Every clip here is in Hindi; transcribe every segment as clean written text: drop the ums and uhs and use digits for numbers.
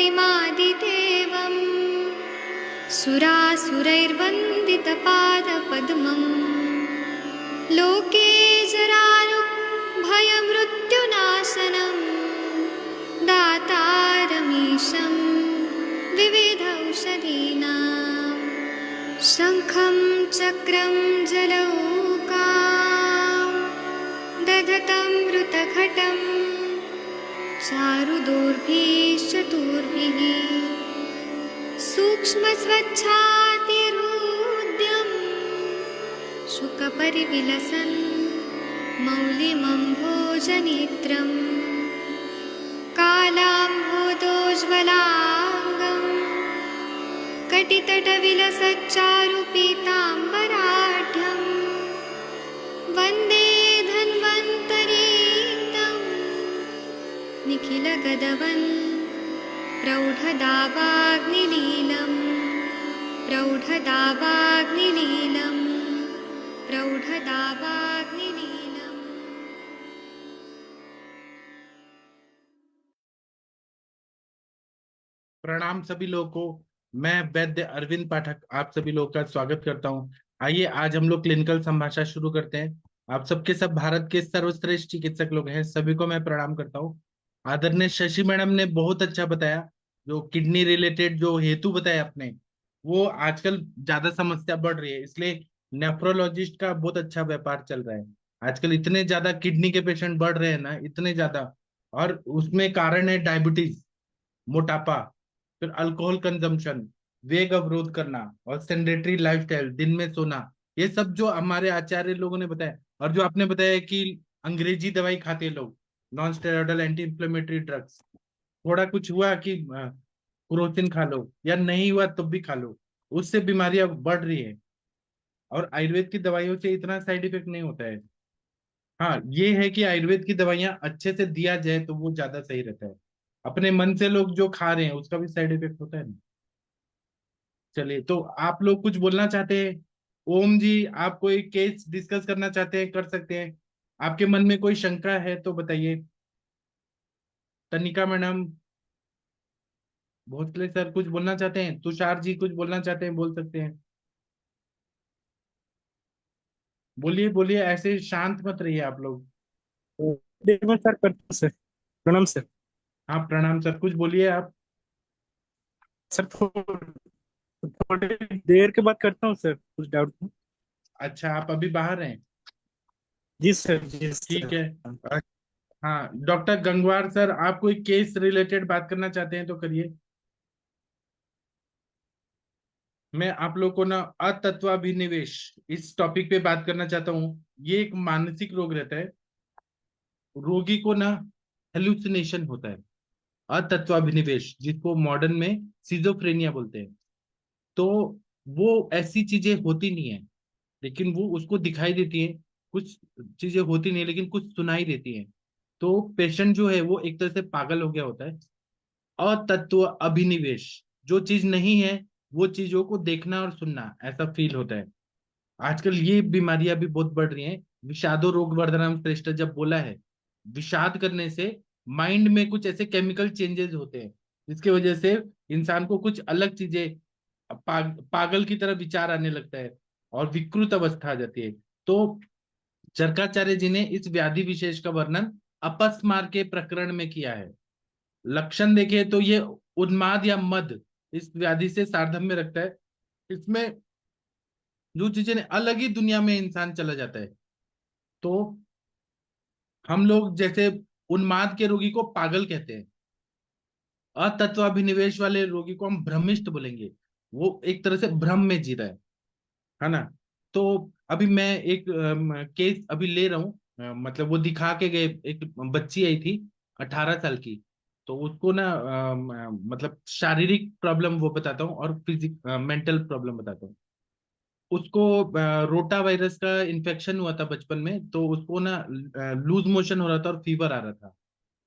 हरिमादिदेवं सुरासुरैर्वन्दितपादपद्मम् लोके जरारुभयमृत्युनाशनं दातारमीशं विविधौषधीनां शङ्खं चक्रं जलौकां दधतं मृतघटं चारुदोर्भिश्चतुर्भिः सूक्ष्मस्वच्छातिहृद्यं शुकपरिविलसन् मौलिमम्भोजनेत्रं कालाम्भोदोज्ज्वलाङ्गं कटितटविलसच्चारुपीताम्बराढ्यं वन्दे धन्वन्तरीतं निखिलगदवन् प्रौढदावाग्निलीलं प्रौढदावाग्निलीलं प्रौढदावाग्निलीलम्। प्रणाम सभी लोगों को। मैं वैद्य अरविंद पाठक आप सभी लोगों का स्वागत करता हूं। आइए आज हम लोग क्लिनिकल संभाषा शुरू करते हैं। आप सबके सब भारत के सर्वश्रेष्ठ चिकित्सक लोग हैं, सभी को मैं प्रणाम करता हूं। आदरणीय शशि मैडम ने बहुत अच्छा बताया, जो किडनी रिलेटेड जो हेतु बताया आपने, वो आजकल ज्यादा समस्या बढ़ रही है, इसलिए नेफ्रोलॉजिस्ट का बहुत अच्छा व्यापार चल रहा है। आजकल इतने ज्यादा किडनी के पेशेंट बढ़ रहे हैं ना, इतने ज्यादा, और उसमें कारण है डायबिटीज, मोटापा, फिर अल्कोहल कंजम्पशन, वेग अवरोध करना और सेडेंटरी लाइफस्टाइल, दिन में सोना। ये सब जो हमारे आचार्य लोगों ने बताया, और जो आपने बताया कि अंग्रेजी दवाई खाते हैं लोग, non steroidal anti inflammatory drugs, थोड़ा कुछ हुआ कि क्रोसिन खा लो, या नहीं हुआ तब भी खा लो, उससे बीमारियां बढ़ रही है। और आयुर्वेद की दवाइयों से इतना साइड इफेक्ट नहीं होता है। हाँ, ये है कि आयुर्वेद की दवाइयां अच्छे से दिया जाए तो वो ज्यादा सही रहता है। अपने मन से लोग जो खा रहे हैं उसका भी साइड इफेक्ट होता है ना। चलिए, तो आप लोग कुछ बोलना चाहते हैं? ओम जी, आप कोई केस डिस्कस करना चाहते हैं, कर सकते हैं। आपके मन में कोई शंका है तो बताइए। तनिका मैडम, भोसले सर कुछ बोलना चाहते हैं? तुषार जी कुछ बोलना चाहते हैं, बोल सकते हैं। बोलिए बोलिए, ऐसे शांत मत रहिए आप लोग। देखो सर, करता हूँ सर। प्रणाम सर। हाँ प्रणाम सर, कुछ बोलिए आप। सर थोड़ी देर के बाद करता हूँ सर, कुछ डाउट। अच्छा, आप अभी बाहर हैं? जी सर, जी ठीक सर। है। हाँ डॉक्टर गंगवार सर, आप कोई केस रिलेटेड बात करना चाहते हैं तो करिए। मैं आप लोग को ना अतत्वाभिनिवेश, इस टॉपिक पे बात करना चाहता हूँ। ये एक मानसिक रोग रहता है, रोगी को ना हेलुसिनेशन होता है। अतत्वाभिनिवेश, जिसको मॉडर्न में सिजोफ्रेनिया बोलते हैं। तो वो ऐसी चीजें होती नहीं है, लेकिन वो उसको दिखाई देती है। कुछ चीजें होती नहीं लेकिन कुछ सुनाई देती है। तो पेशेंट जो है वो एक तरह से पागल हो गया होता है। अतत्व अभिनिवेश, जो चीज नहीं है वो चीजों को देखना और सुनना, ऐसा फील होता है। आजकल ये बीमारियां भी बहुत बढ़ रही हैं। विषादो रोग वर्धनम श्रेष्ठ जब बोला है, विषाद करने से माइंड में कुछ ऐसे केमिकल चेंजेस होते हैं जिसकी वजह से इंसान को कुछ अलग चीजें, पागल की तरह विचार आने लगता है और विकृत अवस्था आ जाती है। तो चरकाचार्य जी ने इस व्याधि विशेष का वर्णन अपस्मार के प्रकरण में किया है। लक्षण देखे तो ये उन्माद या मद इस व्याधि से साधर्म्य रखता है। इसमें जो चीजें अलग ही दुनिया में इंसान चला जाता है। तो हम लोग जैसे उन्माद के रोगी को पागल कहते हैं, अतत्वाभिनिवेश वाले रोगी को हम भ्रमिष्ट बोलेंगे। वो एक तरह से भ्रम में जी रहा है ना। तो अभी मैं एक केस अभी ले रहा हूँ। मतलब वो दिखा के गए, एक बच्ची आई थी 18 साल की। तो उसको ना मतलब शारीरिक प्रॉब्लम वो बताता हूँ और फिजिक मेंटल प्रॉब्लम बताता हूँ। उसको रोटा वायरस का इन्फेक्शन हुआ था बचपन में, तो उसको ना लूज मोशन हो रहा था और फीवर आ रहा था।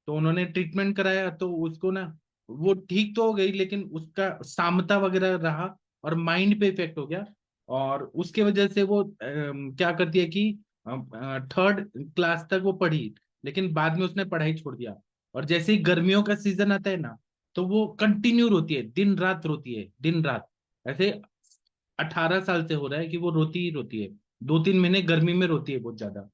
तो उन्होंने ट्रीटमेंट कराया तो उसको ना, वो ठीक तो हो गई लेकिन उसका सामता वगैरह रहा और माइंड पे इफेक्ट हो गया। और उसके वजह से वो क्या करती है कि 3rd क्लास तक वो पढ़ी, लेकिन बाद में उसने पढ़ाई छोड़ दिया। और जैसे ही गर्मियों का सीजन आता है ना, तो वो कंटिन्यू रोती है, दिन रात रोती है, दिन रात। ऐसे 18 साल से हो रहा है कि वो रोती ही रोती है। 2-3 महीने गर्मी में रोती है बहुत ज्यादा,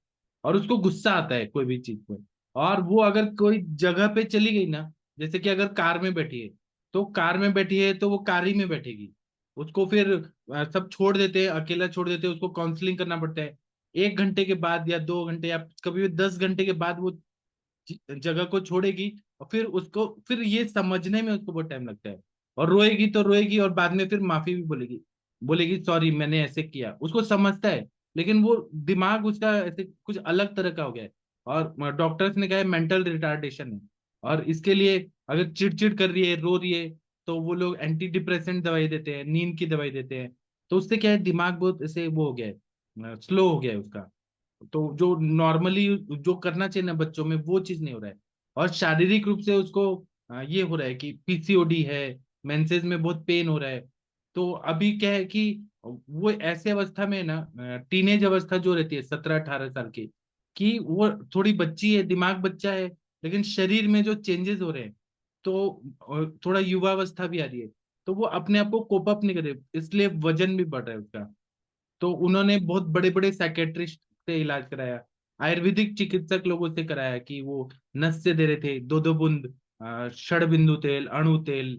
और उसको गुस्सा आता है कोई भी चीज पे। और वो अगर कोई जगह पे चली गई ना, जैसे कि अगर कार में बैठी है, तो कार में बैठी है तो वो कार ही में बैठेगी। उसको फिर सब छोड़ देते हैं, अकेला छोड़ देते हैं, उसको काउंसलिंग करना पड़ता है। 1 घंटे के बाद या 2 घंटे या कभी भी 10 घंटे के बाद वो जगह को छोड़ेगी। और फिर उसको फिर ये समझने में उसको बहुत टाइम लगता है। और रोएगी तो रोएगी, और बाद में फिर माफी भी बोलेगी, बोलेगी सॉरी मैंने ऐसे किया, उसको समझता है। लेकिन वो दिमाग उसका ऐसे कुछ अलग तरह का हो गया है। और डॉक्टर्स ने कहा है मेंटल रिटार्डेशन है। और इसके लिए अगर चिड़चिड़ कर रही है, रो रही है, तो वो लोग एंटी डिप्रेसेंट दवाई देते हैं, नींद की दवाई देते हैं। तो उससे क्या है, दिमाग बहुत ऐसे वो हो गया है, स्लो हो गया है उसका। तो जो नॉर्मली जो करना चाहिए ना बच्चों में, वो चीज नहीं हो रहा है। और शारीरिक रूप से उसको ये हो रहा है कि पीसीओडी है, मेंसेस में बहुत पेन हो रहा है। तो अभी क्या है कि वो ऐसे अवस्था में है ना, टीनेज अवस्था जो रहती है 17-18 साल की, कि वो थोड़ी बच्ची है, दिमाग बच्चा है, लेकिन शरीर में जो चेंजेस हो रहे हैं, तो थोड़ा युवावस्था भी आ रही है। तो वो अपने आप को कोप अप नहीं कर रहे, इसलिए वजन भी बढ़ रहा है उसका। तो उन्होंने बहुत बड़े बड़े साइकेट्रिस्ट से इलाज कराया, आयुर्वेदिक चिकित्सक लोगों से कराया कि वो नस से दे रहे थे 2-2 बूंद षड तेल, अणु तेल,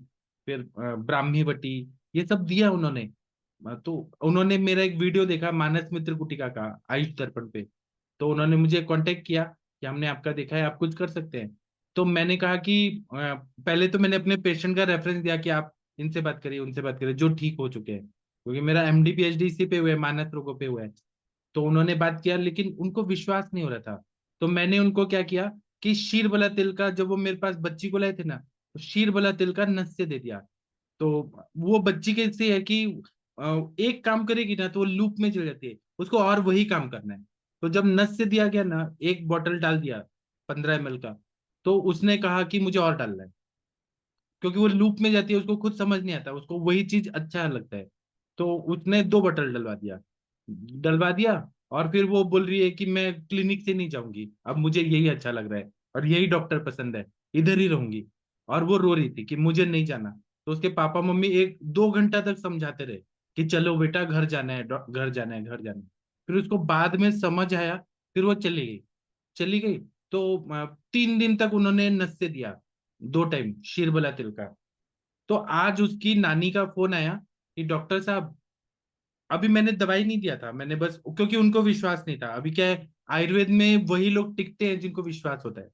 फिर ब्राह्मी बटी, ये सब दिया उन्होंने। तो उन्होंने मेरा एक वीडियो देखा मानस मित्र गुटिका का आयुष दर्पण पे। तो उन्होंने मुझे कांटेक्ट किया कि हमने आपका देखा है, आप कुछ कर सकते हैं। तो मैंने कहा कि पहले तो मैंने अपने पेशेंट का रेफरेंस दिया कि आप इनसे बात करिए, उनसे बात करिए जो ठीक हो चुके हैं, क्योंकि मेरा एमडी पीएचडी इसी पे हुआ है, मानस रोगों पे हुआ है। तो उन्होंने बात किया, लेकिन उनको विश्वास नहीं हो रहा था। तो मैंने उनको क्या किया कि शीर बला तिल का, जब वो मेरे पास बच्ची को लाए थे ना, तो शीर बला तिल का नस से दे दिया। तो वो बच्ची कैसे है कि एक काम करेगी ना तो वो लूप में चल जाती है, उसको और वही काम करना है। तो जब नस से दिया गया ना, एक बॉटल डाल दिया 15 ml का, तो उसने कहा कि मुझे और डालना है। क्योंकि वो लूप में जाती है, उसको खुद समझ नहीं आता, उसको वही चीज अच्छा लगता है। तो उसने 2 बॉटल डलवा दिया। और फिर वो बोल रही है कि मैं क्लिनिक से नहीं जाऊंगी, अब मुझे यही अच्छा लग रहा है, और यही डॉक्टर पसंद है, इधर ही रहूंगी। और वो रो रही थी कि मुझे नहीं जाना। तो उसके पापा मम्मी 1-2 घंटा तक समझाते रहे कि चलो बेटा घर जाना है, घर जाना है, घर जाना है। फिर उसको बाद में समझ आया, फिर वो चली गई। तो 3 दिन तक उन्होंने नस्से दिया, 2 टाइम शीरबला तिल का। तो आज उसकी नानी का फोन आया कि डॉक्टर साहब, अभी मैंने दवाई नहीं दिया था, मैंने बस, क्योंकि उनको विश्वास नहीं था। अभी क्या है, आयुर्वेद में वही लोग टिकते हैं जिनको विश्वास होता है।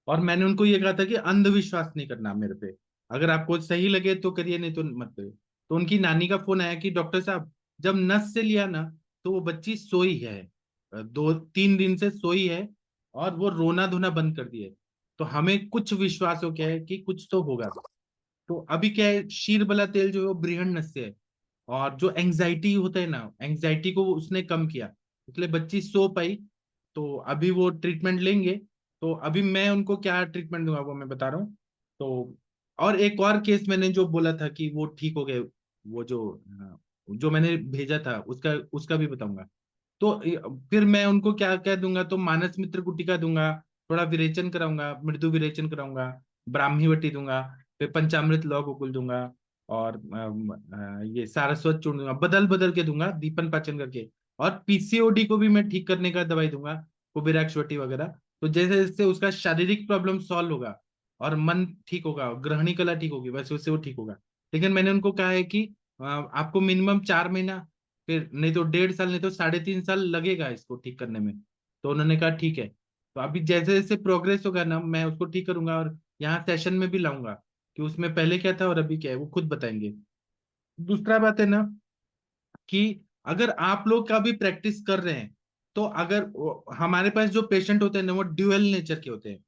और मैंने उनको ये कहा था कि अंधविश्वास नहीं करना मेरे पे, अगर आपको सही लगे तो करिए, नहीं तो मत करिए। तो उनकी नानी का फोन आया कि डॉक्टर साहब, जब नस से लिया ना, तो वो बच्ची सोई है, 2-3 दिन से सोई है, और वो रोना धोना बंद कर दिए। तो हमें कुछ विश्वास हो गया है कि कुछ तो होगा। तो अभी क्या है, शीरबला तेल जो है वो बृहण नस से है। और जो एंजाइटी होता है ना, एंजाइटी को वो उसने कम किया, इसलिए बच्ची सो पाई। तो अभी वो ट्रीटमेंट लेंगे। तो अभी मैं उनको क्या ट्रीटमेंट दूंगा वो मैं बता रहा हूँ। तो और एक और केस मैंने जो बोला था कि वो ठीक हो गए, वो जो मैंने भेजा था उसका उसका भी बताऊंगा। तो फिर मैं उनको क्या क्या दूंगा, तो मानस मित्र गुटिका दूंगा, थोड़ा विरेचन कराऊंगा, मृदु विरेचन कराऊंगा, ब्राह्मी बटी दूंगा, फिर पंचामृत लौह गोकुल दूंगा, और ये सारस्वत चूर्ण दूंगा, बदल बदल के दूंगा, दीपन पाचन करके। और पीसीओडी को भी मैं ठीक करने का दवाई दूंगा, कुबेराक्ष वटी वगैरह। तो जैसे जैसे उसका शारीरिक प्रॉब्लम सॉल्व होगा, और मन ठीक होगा, ग्रहणी कला ठीक होगी, वैसे वैसे वो ठीक होगा। लेकिन मैंने उनको कहा है कि आपको मिनिमम 4 महीना, फिर नहीं तो 1.5 साल, नहीं तो 3.5 साल लगेगा इसको ठीक करने में। तो उन्होंने कहा ठीक है। तो अभी जैसे जैसे प्रोग्रेस होगा ना, मैं उसको ठीक करूंगा, और यहाँ सेशन में भी लाऊंगा कि उसमें पहले क्या था और अभी क्या है, वो खुद बताएंगे। दूसरा बात है ना कि अगर आप लोग का भी प्रैक्टिस कर रहे हैं, तो अगर हमारे पास जो पेशेंट होते हैं ना, वो ड्यूअल नेचर के होते हैं।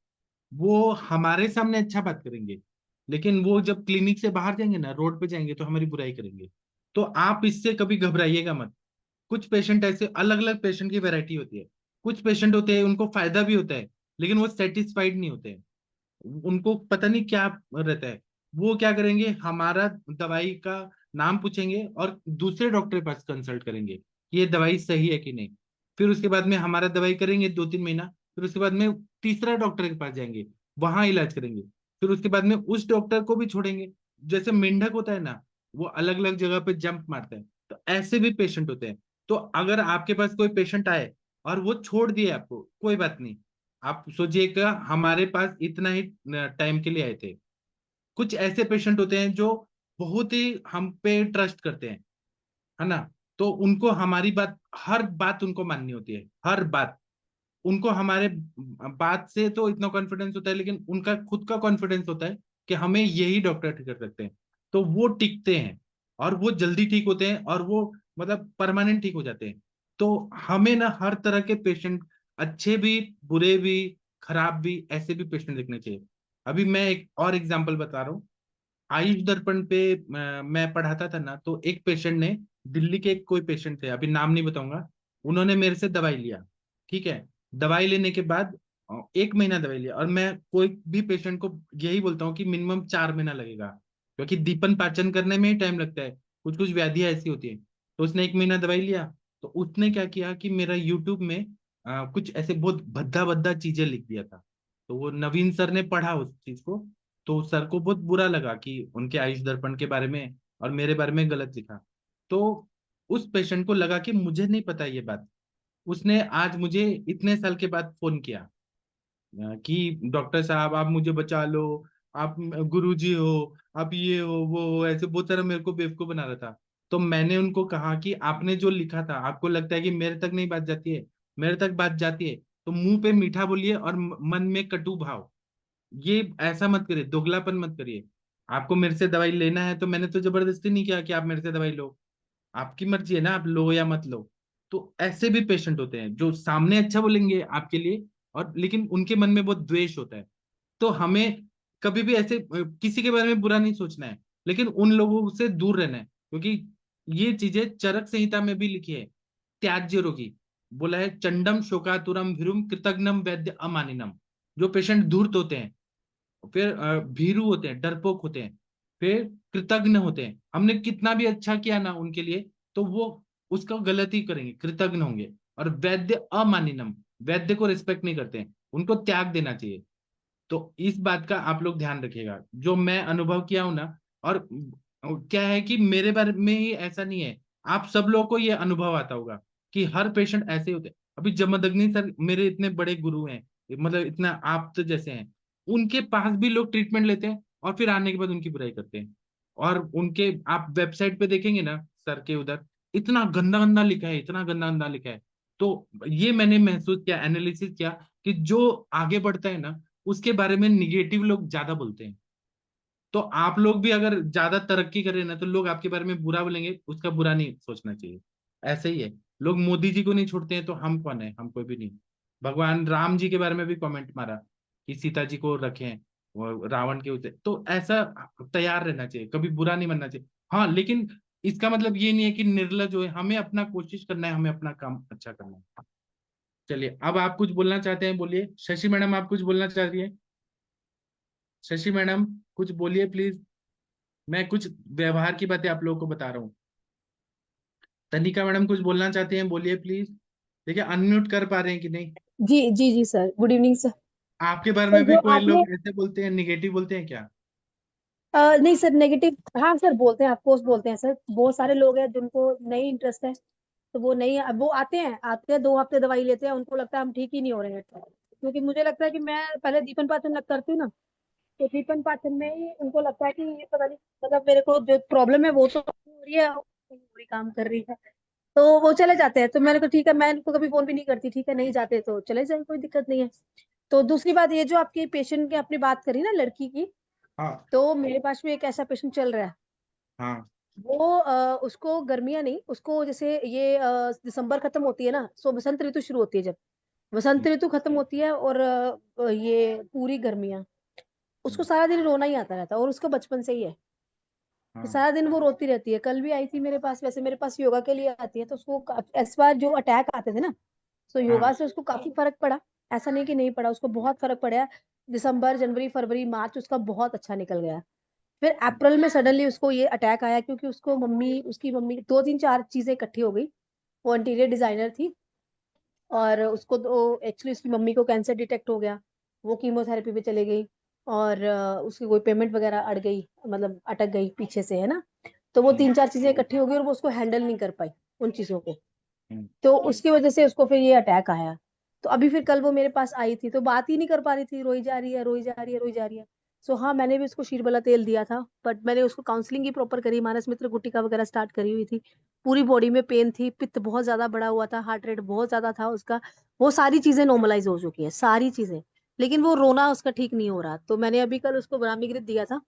वो हमारे सामने अच्छा बात करेंगे, लेकिन वो जब क्लिनिक से बाहर जाएंगे ना, रोड पे जाएंगे, तो हमारी बुराई करेंगे। तो आप इससे कभी घबराइएगा मत। कुछ पेशेंट ऐसे, अलग अलग पेशेंट की वैरायटी होती है। कुछ पेशेंट होते हैं उनको फायदा भी होता है, लेकिन वो सेटिस्फाइड नहीं होते हैं, उनको पता नहीं क्या रहता है। वो क्या करेंगे, हमारा दवाई का नाम पूछेंगे और दूसरे डॉक्टर के पास कंसल्ट करेंगे कि ये दवाई सही है कि नहीं। फिर उसके बाद में हमारा दवाई करेंगे 2-3 महीना, फिर उसके बाद में तीसरा डॉक्टर के पास जाएंगे, वहां इलाज करेंगे। फिर उसके बाद में उस डॉक्टर को भी छोड़ेंगे। जैसे मेंढक होता है ना, वो अलग अलग जगह पे जंप मारता है, तो ऐसे भी पेशेंट होते हैं। तो अगर आपके पास कोई पेशेंट आए और वो छोड़ दिए आपको, कोई बात नहीं। आप सोचिएगा हमारे पास इतना ही टाइम के लिए आए थे। कुछ ऐसे पेशेंट होते हैं जो बहुत ही हम पे ट्रस्ट करते हैं, है ना। तो उनको हमारी बात, हर बात उनको माननी होती है, हर बात। उनको हमारे बात से तो इतना कॉन्फिडेंस होता है, लेकिन उनका खुद का कॉन्फिडेंस होता है कि हमें यही डॉक्टर ठीक कर सकते हैं। तो वो टिकते हैं और वो जल्दी ठीक होते हैं, और वो मतलब परमानेंट ठीक हो जाते हैं। तो हमें ना हर तरह के पेशेंट, अच्छे भी, बुरे भी, खराब भी, ऐसे भी पेशेंट देखने चाहिए। अभी मैं एक और एग्जांपल बता रहा हूँ। आयुष दर्पण पे मैं पढ़ाता था ना, तो एक पेशेंट ने, दिल्ली के कोई पेशेंट थे, अभी नाम नहीं बताऊंगा, उन्होंने मेरे से दवाई लिया। ठीक है। दवाई लेने के बाद 1 महीना दवाई लिया, और मैं कोई भी पेशेंट को यही बोलता हूँ कि मिनिमम 4 महीना लगेगा, क्योंकि दीपन पाचन करने में ही टाइम लगता है। कुछ कुछ व्याधियां ऐसी होती हैं। तो उसने 1 महीना दवाई लिया। तो उसने क्या किया कि मेरा यूट्यूब में कुछ ऐसे बहुत भद्दा भद्दा चीजें लिख दिया था। तो वो नवीन सर ने पढ़ा उस चीज को, तो सर को बहुत बुरा लगा कि उनके आयुष दर्पण के बारे में और मेरे बारे में गलत लिखा। तो उस पेशेंट को लगा कि मुझे नहीं पता ये बात। उसने आज मुझे इतने साल के बाद फोन किया कि डॉक्टर साहब आप मुझे बचा लो, आप गुरुजी हो, आप ये हो वो हो, ऐसे बहुत सारा मेरे को बेवकूफ बना रहा था। तो मैंने उनको कहा कि आपने जो लिखा था, आपको लगता है कि मेरे तक नहीं बात जाती है, मेरे तक बात जाती है, तो मुंह पे मीठा बोलिए और मन में कटु भाव। ये ऐसा मत करिए, दोगलापन मत करिए। आपको मेरे से दवाई लेना है, तो मैंने तो जबरदस्ती नहीं किया कि आप मेरे से दवाई लो। आपकी मर्जी है ना, आप लो या मत लो। तो ऐसे भी पेशेंट होते हैं जो सामने अच्छा बोलेंगे आपके लिए, और लेकिन उनके मन में बहुत द्वेष होता है। तो हमें कभी भी ऐसे किसी के बारे में बुरा नहीं सोचना है, लेकिन उन लोगों से दूर रहना है, क्योंकि ये चीजें चरक संहिता में भी लिखी है। त्याज्य रोगी बोला है, चंडम शोकातुरम भीरुम कृतघ्नम वैद्य अमानिनम। जो पेशेंट धूर्त होते हैं, फिर भीरू होते हैं, डरपोक होते हैं, फिर कृतज्ञ होते हैं, हमने कितना भी अच्छा किया ना उनके लिए, तो वो उसका गलती करेंगे, कृतज्ञ होंगे। और वैद्य अमानिनम, वैद्य को रिस्पेक्ट नहीं करते हैं, उनको त्याग देना चाहिए। तो इस बात का आप लोग ध्यान रखिएगा, जो मैं अनुभव किया हूं ना। और क्या है कि मेरे बारे में ही ऐसा नहीं है, आप सब लोगों को ये अनुभव आता होगा कि हर पेशेंट ऐसे होते हैं। अभी जमदग्नि सर मेरे इतने बड़े गुरु हैं, मतलब इतना आप तो जैसे हैं, उनके पास भी लोग ट्रीटमेंट लेते हैं और फिर आने के बाद उनकी बुराई करते हैं। और उनके आप वेबसाइट पे देखेंगे ना सर के उधर, इतना गंदा गंदा लिखा है, इतना गंदा गंदा लिखा है। तो ये मैंने महसूस किया, एनालिसिस किया, कि जो आगे बढ़ता है ना, उसके बारे में निगेटिव लोग ज्यादा बोलते हैं। तो आप लोग भी अगर ज्यादा तरक्की करें ना, तो लोग आपके बारे में बुरा बोलेंगे, उसका बुरा नहीं सोचना चाहिए। ऐसे ही है, लोग मोदी जी को नहीं छोड़ते हैं, तो हम कौन है, हम कोई भी नहीं। भगवान राम जी के बारे में भी कमेंट मारा कि सीता जी को रखें वो रावण के उसे, तो ऐसा तैयार रहना चाहिए, कभी बुरा नहीं मानना चाहिए। हाँ, लेकिन इसका मतलब ये नहीं है कि निर्लज हो, हमें अपना कोशिश करना है, हमें अपना काम अच्छा करना है। चलिए, अब आप कुछ बोलना चाहते हैं, बोलिए। शशि मैडम, आप कुछ बोलना चाह रही है? शशि मैडम, कुछ बोलिए प्लीज। मैं कुछ व्यवहार की बातें आप लोगों को बता रहा हूँ। तनिका मैडम कुछ बोलना चाहते हैं, बोलिए प्लीज। देखिए, अनम्यूट कर पा रहे हैं कि नहीं। जी जी जी सर, गुड इवनिंग सर। आपके बारे सर में भी जो कोई आपने लोग ऐसे बोलते हैं, निगेटिव बोलते हैं क्या? नहीं सर, नेगेटिव हाँ सर बोलते हैं, ऑफकोर्स बोलते हैं सर। बहुत सारे लोग हैं जिनको नहीं इंटरेस्ट है, तो वो नहीं, अब वो आते हैं 2 हफ्ते दवाई लेते हैं, उनको लगता है हम ठीक ही नहीं हो रहे हैं। क्योंकि मुझे लगता है कि मैं पहले दीपन पाचन करती हूँ ना, तो दीपन पाचन में ही उनको लगता है कि ये पता नहीं, मतलब मेरे को जो प्रॉब्लम है वो तो हो रही है, पूरी काम कर रही है। तो वो चले जाते हैं, तो मैंने कहा ठीक है, मैं इनको कभी फोन भी नहीं करती, ठीक है नहीं जाते तो चले जाए, कोई दिक्कत नहीं है। तो दूसरी बात, ये जो आपकी पेशेंट की आपने बात करी ना, लड़की की, हाँ। तो मेरे पास में एक ऐसा पेशेंट चल रहा है। हाँ। वो उसको गर्मियां नहीं, उसको जैसे ये दिसंबर खत्म होती है ना, सो बसंत ऋतु शुरू होती है। जब बसंत हम्म, ऋतु खत्म होती है और ये पूरी गर्मियां, उसको हम्म, सारा दिन रोना ही आता रहता है, और उसको बचपन से ही है कि हाँ। सारा दिन वो रोती रहती है। कल भी आई थी मेरे पास, वैसे मेरे पास योगा के लिए आती है, तो उसको इस बार जो अटैक आते थे ना, तो योगा हाँ। से उसको काफी फर्क पड़ा। ऐसा नहीं कि नहीं पड़ा, उसको बहुत फर्क पड़ा है। दिसंबर, जनवरी, फरवरी, मार्च उसका बहुत अच्छा निकल गया। फिर अप्रैल में सडनली उसको ये अटैक आया, क्योंकि उसकी मम्मी, 2 3 4 चीजें इकट्ठी हो गई। वो इंटीरियर डिजाइनर थी, और उसको तो एक्चुअली उसकी मम्मी को कैंसर डिटेक्ट हो गया। वो कीमोथेरेपी पे चले गई। और उसकी कोई पेमेंट वगैरह अड़ गई, मतलब अटक गई पीछे से, है ना। तो वो 3-4 चीजें इकट्ठी हो गई और वो उसको हैंडल नहीं कर पाई उन चीजों को। तो उसकी वजह से उसको फिर ये अटैक आया। तो अभी फिर कल वो मेरे पास आई थी, तो बात ही नहीं कर पा रही थी, रोई जा रही है, रोई जा रही है, रोई जा रही है। सो हाँ, मैंने भी उसको शीरबला तेल दिया था, बट मैंने उसको काउंसलिंग ही प्रॉपर करी, मानस मित्र गुटिका वगैरह स्टार्ट करी हुई थी। पूरी बॉडी में पेन थी, पित्त बहुत ज्यादा बढ़ा हुआ था, हार्ट रेट बहुत ज्यादा था उसका। वो सारी चीजें नॉर्मलाइज हो चुकी है, सारी चीजें। लेकिन वो रोना उसका ठीक नहीं हो रहा, तो मैंने अभी कल उसको ब्राह्मीकृत दिया था।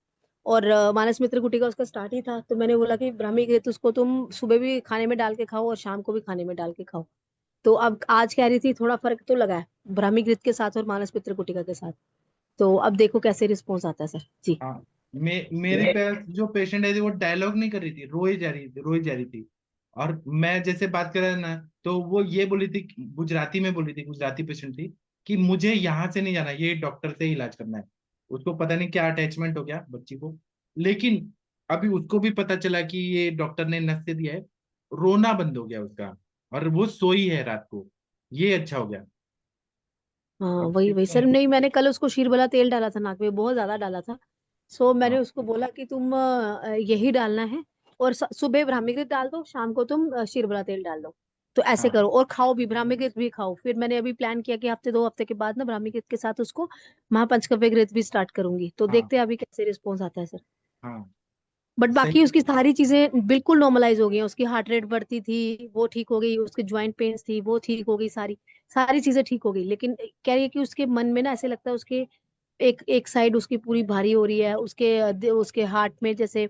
और मानस मित्र गुटिका उसका स्टार्ट ही था, तो मैंने बोला कि ब्राह्मीकृत उसको तुम सुबह भी खाने में डाल के खाओ और शाम को भी खाने में डाल के खाओ। तो अब आज कह रही थी थोड़ा फर्क तो लगा है ब्राह्मीकृत के साथ और मानस मित्र गुटिका के साथ। तो अब देखो कैसे रिस्पॉन्स आता है सर जी। हाँ, मेरे पास जो पेशेंट है वो डायलॉग नहीं कर रही थी, रोई जा रही थी, रोई जा रही थी। और मैं जैसे बात कर रहा था ना, तो वो ये बोली थी, गुजराती में बोली थी, गुजराती पेशेंट थी, कि मुझे यहाँ से नहीं जाना, ये डॉक्टर से ही इलाज करना है। उसको पता नहीं क्या अटैचमेंट हो गया बच्ची को। लेकिन अभी उसको भी पता चला कि ये डॉक्टर ने नस से दिया है, रोना बंद हो गया उसका, और वो सोई है रात को। ये अच्छा हो गया। हाँ, अब वही वही देखते सर, हैं। नहीं मैंने कल उसको शीरबला तेल डाला था नाक में, बहुत ज्यादा डाला था। सो मैंने हाँ, उसको बोला कि तुम यही डालना है, और सुबह ब्राह्मीकृत डाल दो, शाम को तुम शीरबला तेल डाल दो। तो ऐसे हाँ, करो, और खाओ भी, ब्राह्मीकृत भी खाओ। फिर मैंने अभी प्लान किया कि हफ्ते 2 हफ्ते के बाद ना ब्राह्मीकृत के साथ उसको महापंचगव्य घृत भी स्टार्ट करूंगी। तो हाँ, देखते हैं अभी कैसे रिस्पॉन्स आता है सर। हाँ, बट बाकी सही। उसकी सारी चीजें बिल्कुल नॉर्मलाइज हो गई हैं। उसकी हार्ट रेट बढ़ती थी वो ठीक हो गई, उसके ज्वाइंट पेन्स थी वो ठीक हो गई, सारी सारी चीजें ठीक हो गई। लेकिन कह रही है कि उसके मन में ना ऐसे लगता है उसके एक एक साइड उसकी पूरी भारी हो रही है, उसके हार्ट में जैसे,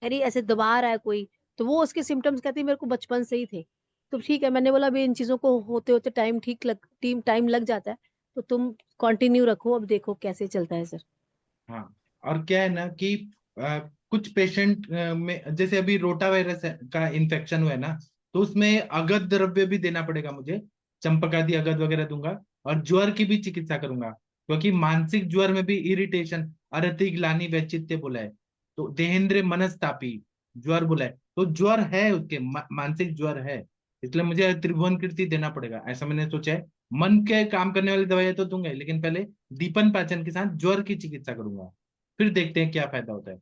अरे ऐसे दबा रहा है कोई। तो वो उसके सिम्टम्स कहती है मेरे को बचपन से ही थे। तो ठीक है, मैंने बोला अभी इन चीजों को होते होते टाइम लग जाता है। तो तुम कंटिन्यू रखो, अब देखो कैसे चलता है सर। हाँ, और क्या है ना कि कुछ पेशेंट में जैसे अभी रोटा वायरस का इन्फेक्शन हुआ है ना, तो उसमें अगध द्रव्य भी देना पड़ेगा मुझे। चंपकादि अगध वगैरह दूंगा, और ज्वर की भी चिकित्सा करूंगा, क्योंकि मानसिक ज्वर में भी इरिटेशन, अरति ग्लानि वैचित्य बोला है, तो देहेंद्र मनस्तापी ज्वर बोला है। तो ज्वर है उसके, मानसिक ज्वर है, इसलिए मुझे त्रिभुवन कीर्ति देना पड़ेगा, ऐसा मैंने सोचा है। मन के काम करने वाली दवाइयां तो दूंगा ही, लेकिन पहले दीपन पाचन के साथ ज्वर की चिकित्सा करूंगा, फिर देखते हैं क्या फायदा होता है।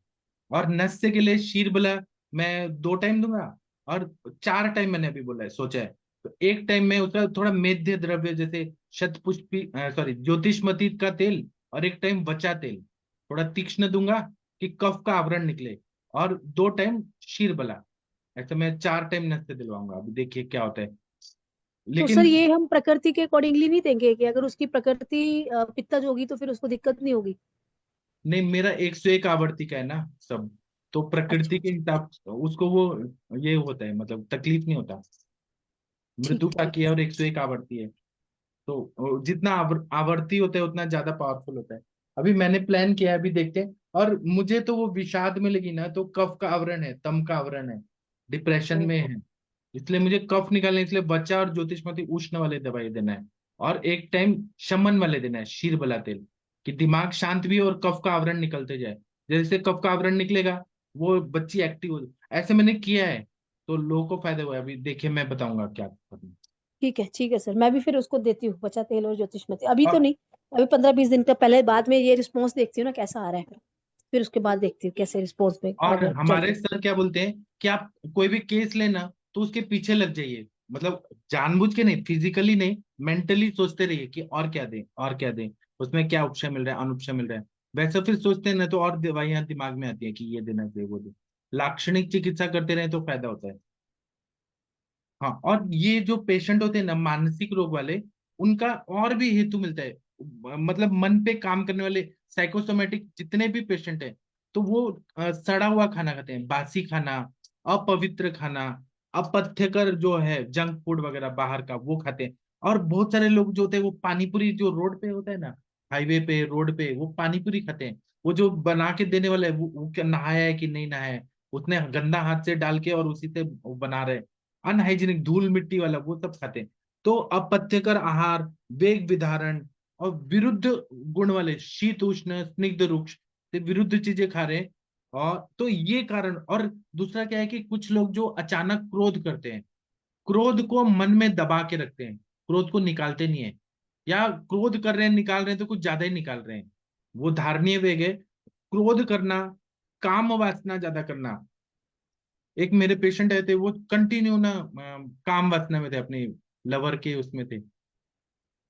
और नस्य के लिए शीरबला मैं 2 टाइम दूंगा, और 4 टाइम मैंने अभी बोला है, सोचा है। तो एक टाइम में उसका थोड़ा मेध्य द्रव्य जैसे शतपुष्पी, सॉरी, ज्योतिषमती का तेल, और एक टाइम वचा तेल, थोड़ा तीक्ष्ण दूंगा कि कफ का आवरण निकले, और 2 टाइम शीरबला। ऐसे मैं 4 टाइम नस्य दिलवाऊंगा, अभी देखिए क्या होता है। तो सर लेकिन ये हम प्रकृति के अकॉर्डिंगली नहीं देंगे कि अगर उसकी प्रकृति पित्तज होगी तो फिर उसको दिक्कत नहीं होगी? नहीं, मेरा 101 आवर्ती का है ना सब, तो अच्छा प्रकृति के अच्छा, हिसाब से उसको वो ये होता है, मतलब तकलीफ नहीं होता। ठीक है मृदुता ठीक की है है सर। और 101 आवर्ती है, तो जितना आवर्ती होता है उतना ज्यादा पावरफुल होता है। अभी मैंने प्लान किया है, अभी देखते हैं। और मुझे तो वो विषाद में लगी ना, तो कफ का आवरण है, तम का आवरण है, डिप्रेशन में ओहो, है, इसलिए मुझे कफ निकालने, इसलिए बच्चा और ज्योतिषमती उष्ण वाले दवाई देना है। और एक टाइम शमन वाले देना है, शीरबला तेल, कि दिमाग शांत भी हो और कफ का आवरण निकलते जाए। जैसे कफ का आवरण निकलेगा, वो बच्ची एक्टिव हो, ऐसे मैंने किया है, तो लोगों को फायदा हुआ है। अभी देखिए मैं बताऊंगा क्या करना ठीक है सर, मैं भी फिर उसको देती हूँ बचा तेल और ज्योतिषमती, अभी है। तो नहीं। अभी 15-20 दिन का पहले, बाद में ये रिस्पॉन्स देखती हूँ ना कैसा आ रहा है, फिर उसके बाद देखती हूँ कैसे रिस्पॉन्स में और आगे हमारे चलते हैं। सर क्या बोलते हैं कि आप कोई भी केस लेना, तो उसके पीछे लग जाइए, मतलब जानबूझ के नहीं, फिजिकली नहीं, मेंटली सोचते रहिए कि और क्या दें, और क्या दें, उसमें क्या उपशय मिल रहा है, अनुपशय मिल रहा है। वैसे फिर सोचते हैं ना, तो और दवाइयां दिमाग में आती है कि ये देना चाहिए, वो दे। लाक्षणिक चिकित्सा करते रहे तो फायदा होता है। हाँ, और ये जो पेशेंट होते हैं ना मानसिक रोग वाले, उनका और भी हेतु मिलता है, मतलब मन पे काम करने वाले साइकोसोमेटिक जितने भी पेशेंट हैं, तो वो सड़ा हुआ खाना खाते हैं, बासी खाना, अपवित्र खाना, अपथ्यकर जो है जंक फूड वगैरह बाहर का वो खाते हैं। और बहुत सारे लोग जो होते हैं वो पानीपुरी, जो रोड पे होता है ना, हाईवे पे, रोड पे, वो पानीपुरी खाते हैं। वो जो बना के देने वाला है, वो क्या नहाया है कि नहीं नहाया है, उतने गंदा हाथ से डाल के और उसी से वो बना रहे, अनहाइजीनिक धूल मिट्टी वाला वो सब खाते हैं। तो अपथ्यकर आहार, वेग विधारण, और विरुद्ध गुण वाले शीत उष्ण स्निग्ध रुक्ष से विरुद्ध चीजें खा रहे हैं। और तो ये कारण, और दूसरा क्या है कि कुछ लोग जो अचानक क्रोध करते हैं, क्रोध को मन में दबा के रखते हैं, क्रोध को निकालते नहीं है, या क्रोध कर रहे हैं निकाल रहे हैं तो कुछ ज्यादा ही निकाल रहे हैं। वो धारणीय वेग है, क्रोध करना, काम वासना ज्यादा करना। एक मेरे पेशेंट आए थे, वो कंटिन्यू ना काम वासना में थे, अपने लवर के उसमें थे।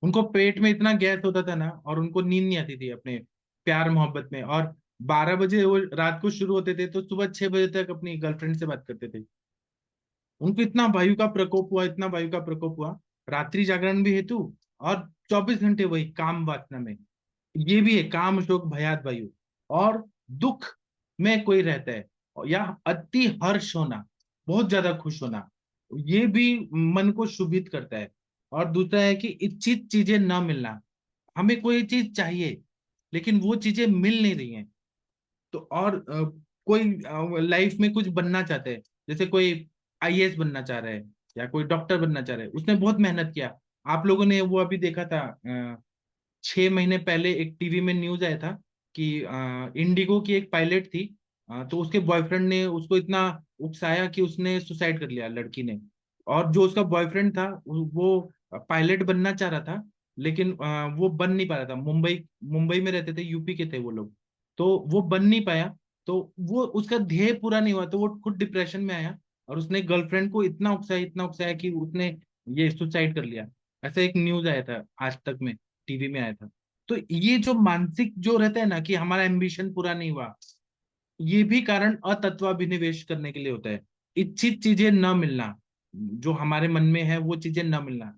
उनको पेट में इतना गैस होता था ना, और उनको नींद नहीं आती थी अपने प्यार मोहब्बत में। और 12 बजे वो रात को शुरू होते थे, तो सुबह 6 बजे तक अपनी गर्लफ्रेंड से बात करते थे। उनको इतना वायु का प्रकोप हुआ, इतना वायु का प्रकोप हुआ, रात्रि जागरण भी हेतु, और 24 घंटे वही काम वासना में। ये भी है काम शोक भयात वायु। और दुख में कोई रहता है, या अति हर्ष होना, बहुत ज्यादा खुश होना, ये भी मन को शुभित करता है। और दूसरा है कि इच्छित चीजें न मिलना, हमें कोई चीज चाहिए लेकिन वो चीजें मिल नहीं रही हैं। तो और कोई लाइफ में कुछ बनना चाहते हैं, जैसे कोई आईएएस बनना चाह रहा है, या कोई डॉक्टर बनना चाह रहा है, उसने बहुत मेहनत किया। आप लोगों ने वो अभी देखा था, 6 महीने पहले एक टीवी में न्यूज आया था कि इंडिगो की एक पायलट थी, तो उसके बॉयफ्रेंड ने उसको इतना उकसाया कि उसने सुसाइड कर लिया, लड़की ने। और जो उसका बॉयफ्रेंड था, वो पायलट बनना चाह रहा था, लेकिन वो बन नहीं पा रहा था। मुंबई मुंबई में रहते थे, यूपी के थे वो लोग, तो वो बन नहीं पाया। तो वो उसका ध्येय पूरा नहीं हुआ, तो वो खुद डिप्रेशन में आया, और उसने गर्लफ्रेंड को इतना उकसाया कि उसने ये सुसाइड कर लिया। ऐसा एक न्यूज आया था आज तक में, टीवी में आया था। तो ये जो मानसिक जो रहता है ना, कि हमारा एम्बिशन पूरा नहीं हुआ, ये भी कारण अतत्वाभिनिवेश करने के लिए होता है। इच्छित चीजें न मिलना, जो हमारे मन में है वो चीजें न मिलना।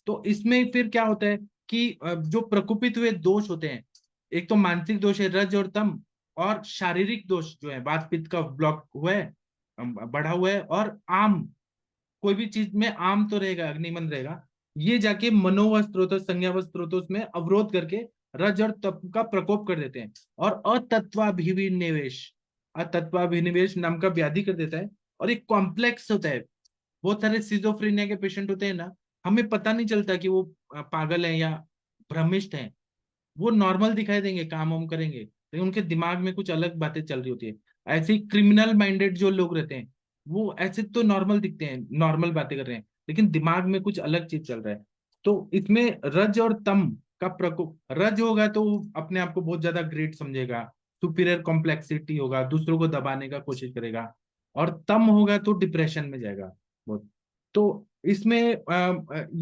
तो इसमें फिर क्या होता है कि जो प्रकोपित हुए दोष होते हैं, एक तो मानसिक दोष है रज और तम, और शारीरिक दोष जो है वात पित्त का ब्लॉक हुआ है, बढ़ा हुआ है, और आम, कोई भी चीज में आम तो रहेगा, अग्निमन रहेगा, ये जाके मनो व स्त्रोत, संज्ञा व स्त्रोत में अवरोध करके रज और तप का प्रकोप कर देते हैं। और अतत्वाभिनिवेश, अतत्वाभिनिवेश नाम का व्याधि कर देता है। और एक कॉम्प्लेक्स होता है, बहुत सारे सिजोफ्रेनिया के पेशेंट होते हैं ना, हमें पता नहीं चलता कि वो पागल है या भ्रमिष्ट है। वो नॉर्मल दिखाई देंगे, काम वाम करेंगे, लेकिन उनके दिमाग में कुछ अलग बातें चल रही होती है। ऐसे ही क्रिमिनल माइंडेड जो लोग रहते हैं, वो ऐसे तो नॉर्मल दिखते हैं, नॉर्मल बातें कर रहे हैं, लेकिन दिमाग में कुछ अलग चीज चल रहा है। तो इसमें रज और तम का प्रकोप, रज होगा तो वो अपने आप को बहुत ज्यादा ग्रेट समझेगा, सुपीरियर कॉम्प्लेक्सिटी होगा, दूसरों को दबाने का कोशिश करेगा। और तम होगा तो डिप्रेशन में जाएगा बहुत। तो इसमें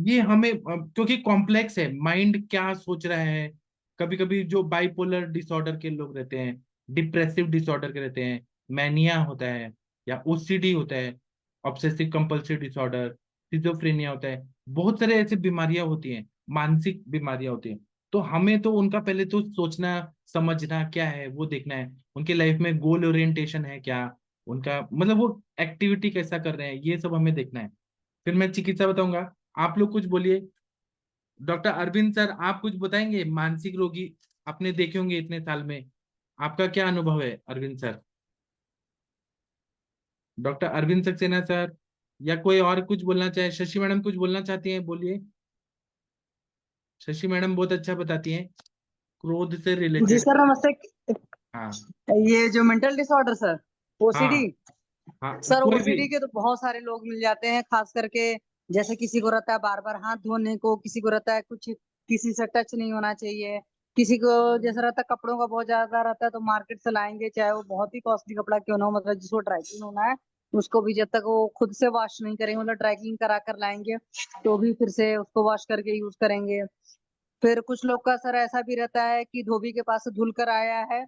ये हमें क्योंकि कॉम्प्लेक्स है, माइंड क्या सोच रहा है। कभी कभी जो बाइपोलर डिसऑर्डर के लोग रहते हैं, डिप्रेसिव डिसऑर्डर के रहते हैं, मैनिया होता है, या ओसीडी होता है, ऑब्सेसिव कंपल्सिव डिसऑर्डर, सिजोफ्रेनिया होता है, बहुत सारे ऐसी बीमारियां होती हैं, मानसिक बीमारियां होती हैं। तो हमें तो उनका पहले तो सोचना, समझना क्या है वो देखना है, उनके लाइफ में गोल ओरिएंटेशन है क्या, उनका मतलब वो एक्टिविटी कैसा कर रहे हैं, ये सब हमें देखना है। फिर मैं चिकित्सा बताऊंगा, आप लोग कुछ बोलिए। डॉक्टर अरविंद सर, आप कुछ बताएंगे, मानसिक रोगी आपने देखे होंगे इतने साल में, आपका क्या अनुभव है Arvind sir? Doctor Arvind Saxena sir, या कोई और कुछ बोलना चाहे, शशि मैडम कुछ बोलना चाहती हैं, बोलिए। शशि मैडम बहुत अच्छा बताती हैं, क्रोध से जी रिलेटेड। सर, नमस्ते। हाँ ये जो मेंटल डिसऑर्डर सर, हाँ ओसीडी। हाँ, सर कोई भी। ओसीडी के तो बहुत सारे लोग मिल जाते हैं, खास करके जैसे किसी को रहता है बार बार हाथ धोने को, किसी को रहता है कुछ किसी से टच नहीं होना चाहिए, किसी को जैसा रहता है कपड़ों का बहुत ज्यादा रहता है, तो मार्केट से लाएंगे चाहे वो बहुत ही कॉस्टली कपड़ा क्यों ना हो, मतलब जिसको ड्राई क्लीन होना है, उसको भी जब तक वो खुद से वॉश नहीं करेंगे, मतलब ड्राई क्लीन करा कर लाएंगे, तो भी फिर से उसको वॉश करके यूज करेंगे। फिर कुछ लोग का सर ऐसा भी रहता है कि धोबी के पास से धुल कर आया है,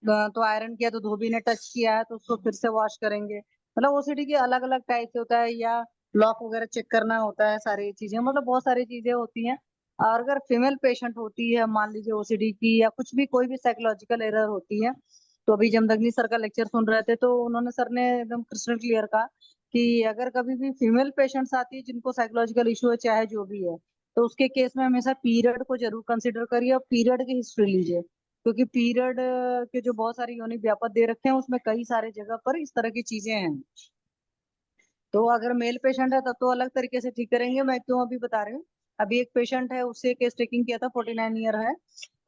तो आयरन किया तो धोबी ने टच किया है, तो उसको फिर से वॉश करेंगे। मतलब ओसीडी के अलग अलग टाइप से होता है, या लॉक वगैरह चेक करना होता है, सारी चीजें मतलब बहुत सारी चीजें होती हैं। और अगर फीमेल पेशेंट होती है, मान लीजिए ओसीडी की, या कुछ भी कोई भी साइकोलॉजिकल एरर होती है, तो अभी जमदग्नि सर का लेक्चर सुन रहे थे, तो उन्होंने सर ने एकदम क्रिस्टल क्लियर कहा कि अगर कभी भी फीमेल पेशेंट्स आती है जिनको साइकोलॉजिकल इशू है, चाहे जो भी है, तो उसके केस में हमेशा पीरियड को जरूर कंसिडर करिए और पीरियड की हिस्ट्री लीजिए, क्योंकि पीरियड के जो बहुत सारे योनि व्यापक दे रखे हैं उसमें कई सारे जगह पर इस तरह की चीजें हैं। तो अगर मेल पेशेंट है तब तो अलग तरीके से ठीक करेंगे, मैं क्यों अभी बता रही हूँ। अभी एक पेशेंट है, उससे केस टेकिंग किया था, 49 ईयर है,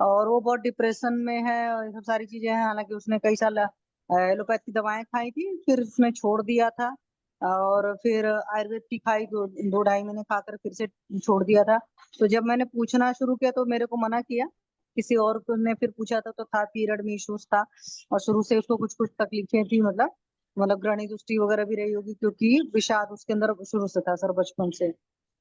और वो बहुत डिप्रेशन में है और ये सब सारी चीजें हैं, हालांकि उसने कई साल एलोपैथ की दवाएं खाई थी, फिर उसने छोड़ दिया था, और फिर आयुर्वेद की खाई, 2-2.5 महीने खाकर फिर से छोड़ दिया था। तो जब मैंने पूछना शुरू किया तो मेरे को मना किया किसी और को ने फिर पूछा था तो था पीरियड में इश्यूज था, और शुरू से उसको कुछ कुछ तकलीफें थी, मतलब ग्रहणी दृष्टि वगैरह भी रही होगी, क्योंकि विषाद उसके अंदर शुरू से था सर, बचपन से।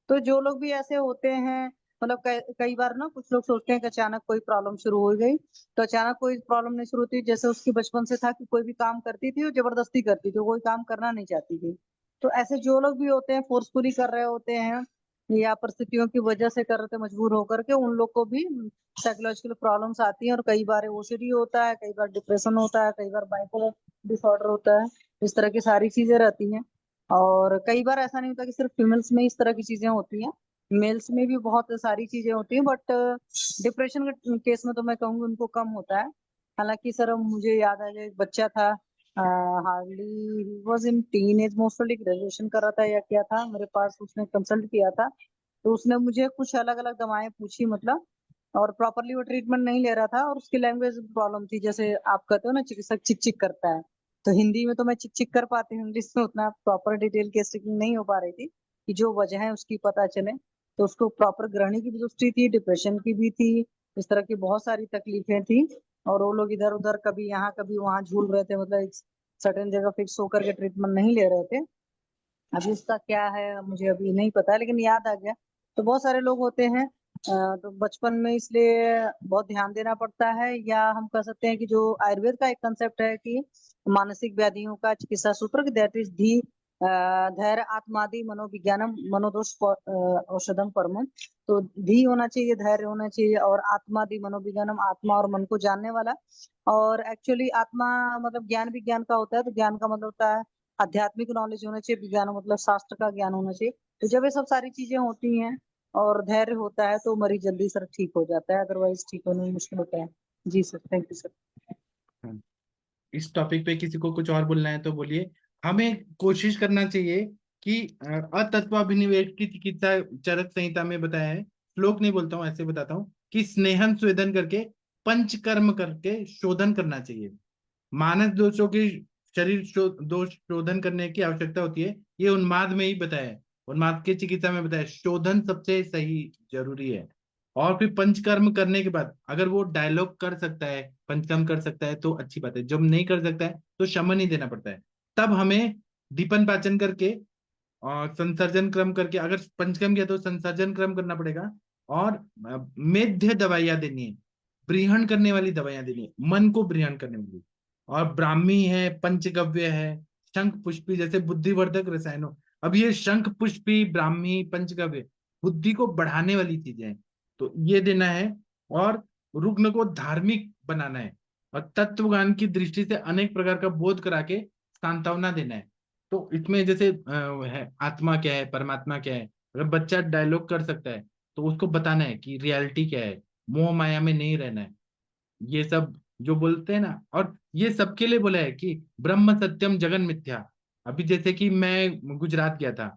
तो जो लोग भी ऐसे होते हैं, मतलब कई बार ना कुछ लोग सोचते हैं कि अचानक कोई प्रॉब्लम शुरू हो गई, तो अचानक कोई प्रॉब्लम नहीं शुरू होती। जैसे उसकी बचपन से था कि कोई भी काम करती थी वो जबरदस्ती करती थी, कोई काम करना नहीं चाहती थी। तो ऐसे जो लोग भी होते हैं फोर्सफुली कर रहे होते हैं, या परिस्थितियों की वजह से कर रहे थे मजबूर होकर के, उन लोग को भी साइकोलॉजिकल प्रॉब्लम्स आती हैं। और कई बार ओसीडी होता है, कई बार डिप्रेशन होता है, कई बार बाइपोलर डिसऑर्डर होता है, इस तरह की सारी चीजें रहती हैं। और कई बार ऐसा नहीं होता कि सिर्फ फीमेल्स में इस तरह की चीजें होती हैं, मेल्स में भी बहुत सारी चीजें होती हैं, बट डिप्रेशन के केस में तो मैं कहूंगी उनको कम होता है। हालांकि सर मुझे याद आ गया, एक बच्चा था, hardly was in teen age, mostly graduation कर रहा था या क्या था, मेरे पास उसने कंसल्ट किया था। तो उसने मुझे कुछ अलग अलग दवाएं पूछी, मतलब, और प्रॉपरली वो ट्रीटमेंट नहीं ले रहा था, और उसकी लैंग्वेज प्रॉब्लम थी। जैसे आप कहते हो ना चिकित्सक चिक चिक करता है, तो हिंदी में तो मैं चिक चिक कर पाती हूँ, इंग्लिश में उतना प्रॉपर डिटेल केस नहीं हो पा रही थी कि जो वजह है उसकी पता चले। तो उसको प्रॉपर ग्रहणी की भी दृष्टि थी, डिप्रेशन की भी थी, इस तरह की बहुत सारी तकलीफें थी। और वो लोग इधर उधर कभी यहाँ कभी वहां झूल रहे थे, मतलब एक सर्टेन जगह फिक्स होकर के ट्रीटमेंट नहीं ले रहे थे। अभी उसका क्या है मुझे अभी नहीं पता है, लेकिन याद आ गया। तो बहुत सारे लोग होते हैं, तो बचपन में इसलिए बहुत ध्यान देना पड़ता है। या हम कह सकते हैं कि जो आयुर्वेद का एक कंसेप्ट है कि मानसिक व्याधियों का चिकित्सा सूत्र, दैट इज धी धैर्य आत्मादि मनोविज्ञानम मनोदोष औषधम परमम। तो धी होना चाहिए, धैर्य होना चाहिए, और आत्मादि मनोविज्ञानम, आत्मा और मन को जानने वाला। और एक्चुअली आत्मा मतलब ज्ञान विज्ञान का होता है, तो ज्ञान का मतलब होता है आध्यात्मिक नॉलेज होना चाहिए, विज्ञान मतलब शास्त्र का ज्ञान होना चाहिए। तो जब ये सब सारी चीजें होती हैं और धैर्य होता है तो मरीज जल्दी सर ठीक हो जाता है, अदरवाइज ठीक होने में मुश्किल होता है। जी सर, थैंक यू सर। इस टॉपिक पे किसी को कुछ और बोलना है तो बोलिए। हमें कोशिश करना चाहिए कि अतत्वाभिनिवेश की चिकित्सा चरक संहिता में बताया है, श्लोक नहीं बोलता हूँ, ऐसे बताता हूँ कि स्नेहन स्वेदन करके पंचकर्म करके शोधन करना चाहिए। मानस दोषों की दोष शोधन करने की आवश्यकता होती है, ये उन्माद में ही बताया है, उन्माद की चिकित्सा में बताया है, शोधन सबसे सही जरूरी है। और फिर पंचकर्म करने के बाद अगर वो डायलॉग कर सकता है, पंचकर्म कर सकता है तो अच्छी बात है, जब नहीं कर सकता है तो शमन ही देना पड़ता है। तब हमें दीपन पाचन करके और संसर्जन क्रम करके, अगर पंचकर्म किया तो संसर्जन क्रम करना पड़ेगा। और मेध्य दवाइयां देनी है, ब्रीहण करने वाली दवाइयां देनी है, मन को ब्रीहण करने वाली। और ब्राह्मी है, पंचगव्य है, शंख पुष्पी जैसे बुद्धिवर्धक रसायनों। अब ये शंख पुष्पी, ब्राह्मी, पंचगव्य बुद्धि को बढ़ाने वाली चीजें हैं, तो ये देना है। और रुग्ण को धार्मिक बनाना है, और तत्वज्ञान की दृष्टि से अनेक प्रकार का बोध करा के सांत्वना देना है। तो इसमें जैसे है आत्मा क्या है, परमात्मा क्या है, अगर बच्चा डायलॉग कर सकता है तो उसको बताना है कि रियलिटी क्या है, मोह माया में नहीं रहना है, ये सब जो बोलते हैं ना। और ये सबके लिए बोला है कि ब्रह्म सत्यम जगन मिथ्या। अभी जैसे कि मैं गुजरात गया था,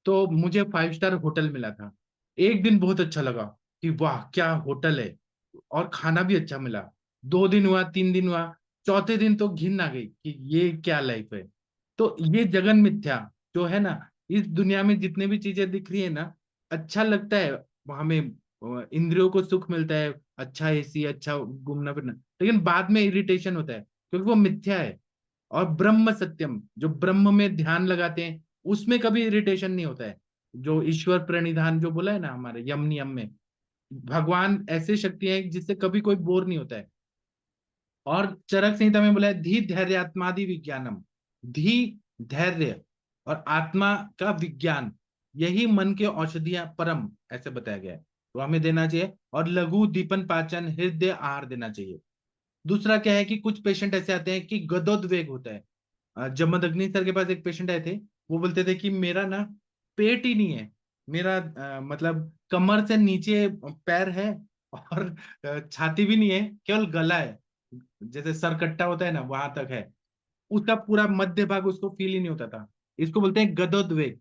तो मुझे 5 स्टार होटल मिला था। एक दिन बहुत अच्छा लगा कि वाह क्या होटल है, और खाना भी अच्छा मिला। 2 दिन हुआ, 3 दिन हुआ, चौथे दिन तो घिन आ गई कि ये क्या लाइफ है। तो ये जगन मिथ्या जो है ना, इस दुनिया में जितने भी चीजें दिख रही है ना, अच्छा लगता है, हमें इंद्रियों को सुख मिलता है, अच्छा एसी, अच्छा घूमना फिरना, लेकिन बाद में इरिटेशन होता है क्योंकि वो मिथ्या है। और ब्रह्म सत्यम, जो ब्रह्म में ध्यान लगाते हैं उसमें कभी इरिटेशन नहीं होता है। जो ईश्वर प्रणिधान जो बोला है ना हमारे यम नियम में, भगवान ऐसे शक्ति है जिससे कभी कोई बोर नहीं होता है। और चरक संहिता में बोला है धी धैर्यात्मादि विज्ञानम। धी धैर्य और आत्मा का विज्ञान, यही मन के औषधियां परम, ऐसे बताया गया है, तो हमें देना चाहिए। और लघु दीपन पाचन हृदय आहार देना चाहिए। दूसरा क्या है कि कुछ पेशेंट ऐसे आते हैं कि गदोद्वेग होता है। जमदग्नि सर के पास एक पेशेंट आए थे, वो बोलते थे कि मेरा ना पेट ही नहीं है, मेरा मतलब कमर से नीचे पैर है, और छाती भी नहीं है, केवल गला है, जैसे सरकट्टा होता है ना वहां तक है, उसका पूरा मध्य भाग उसको फील ही नहीं होता था। इसको बोलते हैं गदोद्वेग।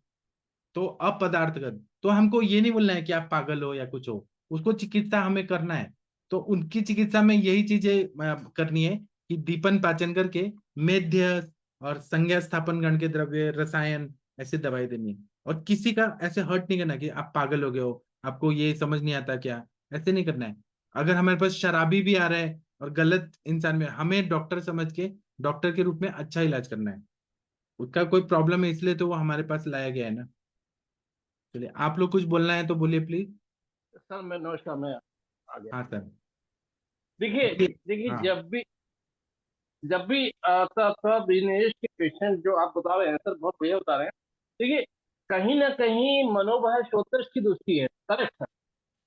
तो अपदार्थगत, तो हमको ये नहीं बोलना है कि आप पागल हो या कुछ हो, उसको चिकित्सा हमें करना है। तो उनकी चिकित्सा में यही चीजें करनी है कि दीपन पाचन करके मेध्य और संज्ञा स्थापन गण के द्रव्य, रसायन, ऐसे दवाई देनी है। और किसी का ऐसे हर्ट नहीं करना कि आप पागल हो गए हो, आपको ये समझ नहीं आता क्या, ऐसे नहीं करना है। अगर हमारे पास शराबी भी आ रहा है और गलत इंसान में, हमें डॉक्टर समझ के डॉक्टर के रूप में अच्छा इलाज करना है। उसका कोई प्रॉब्लम है इसलिए तो वो हमारे पास लाया गया है ना। चलिए, आप लोग कुछ बोलना है तो बोलिए प्लीज। सर मैं नमस्कार, मैं आ गया। हाँ सर। देखिए बोलिए। देखिए, हाँ जब भी आता था दिनेश के पेशेंट जो आप बता रहे हैं सर, बहुत बढ़िया बता रहे हैं। देखिए, कहीं ना कहीं मनोभाव शोतर्ष की दोस्ती है, करेक्ट है।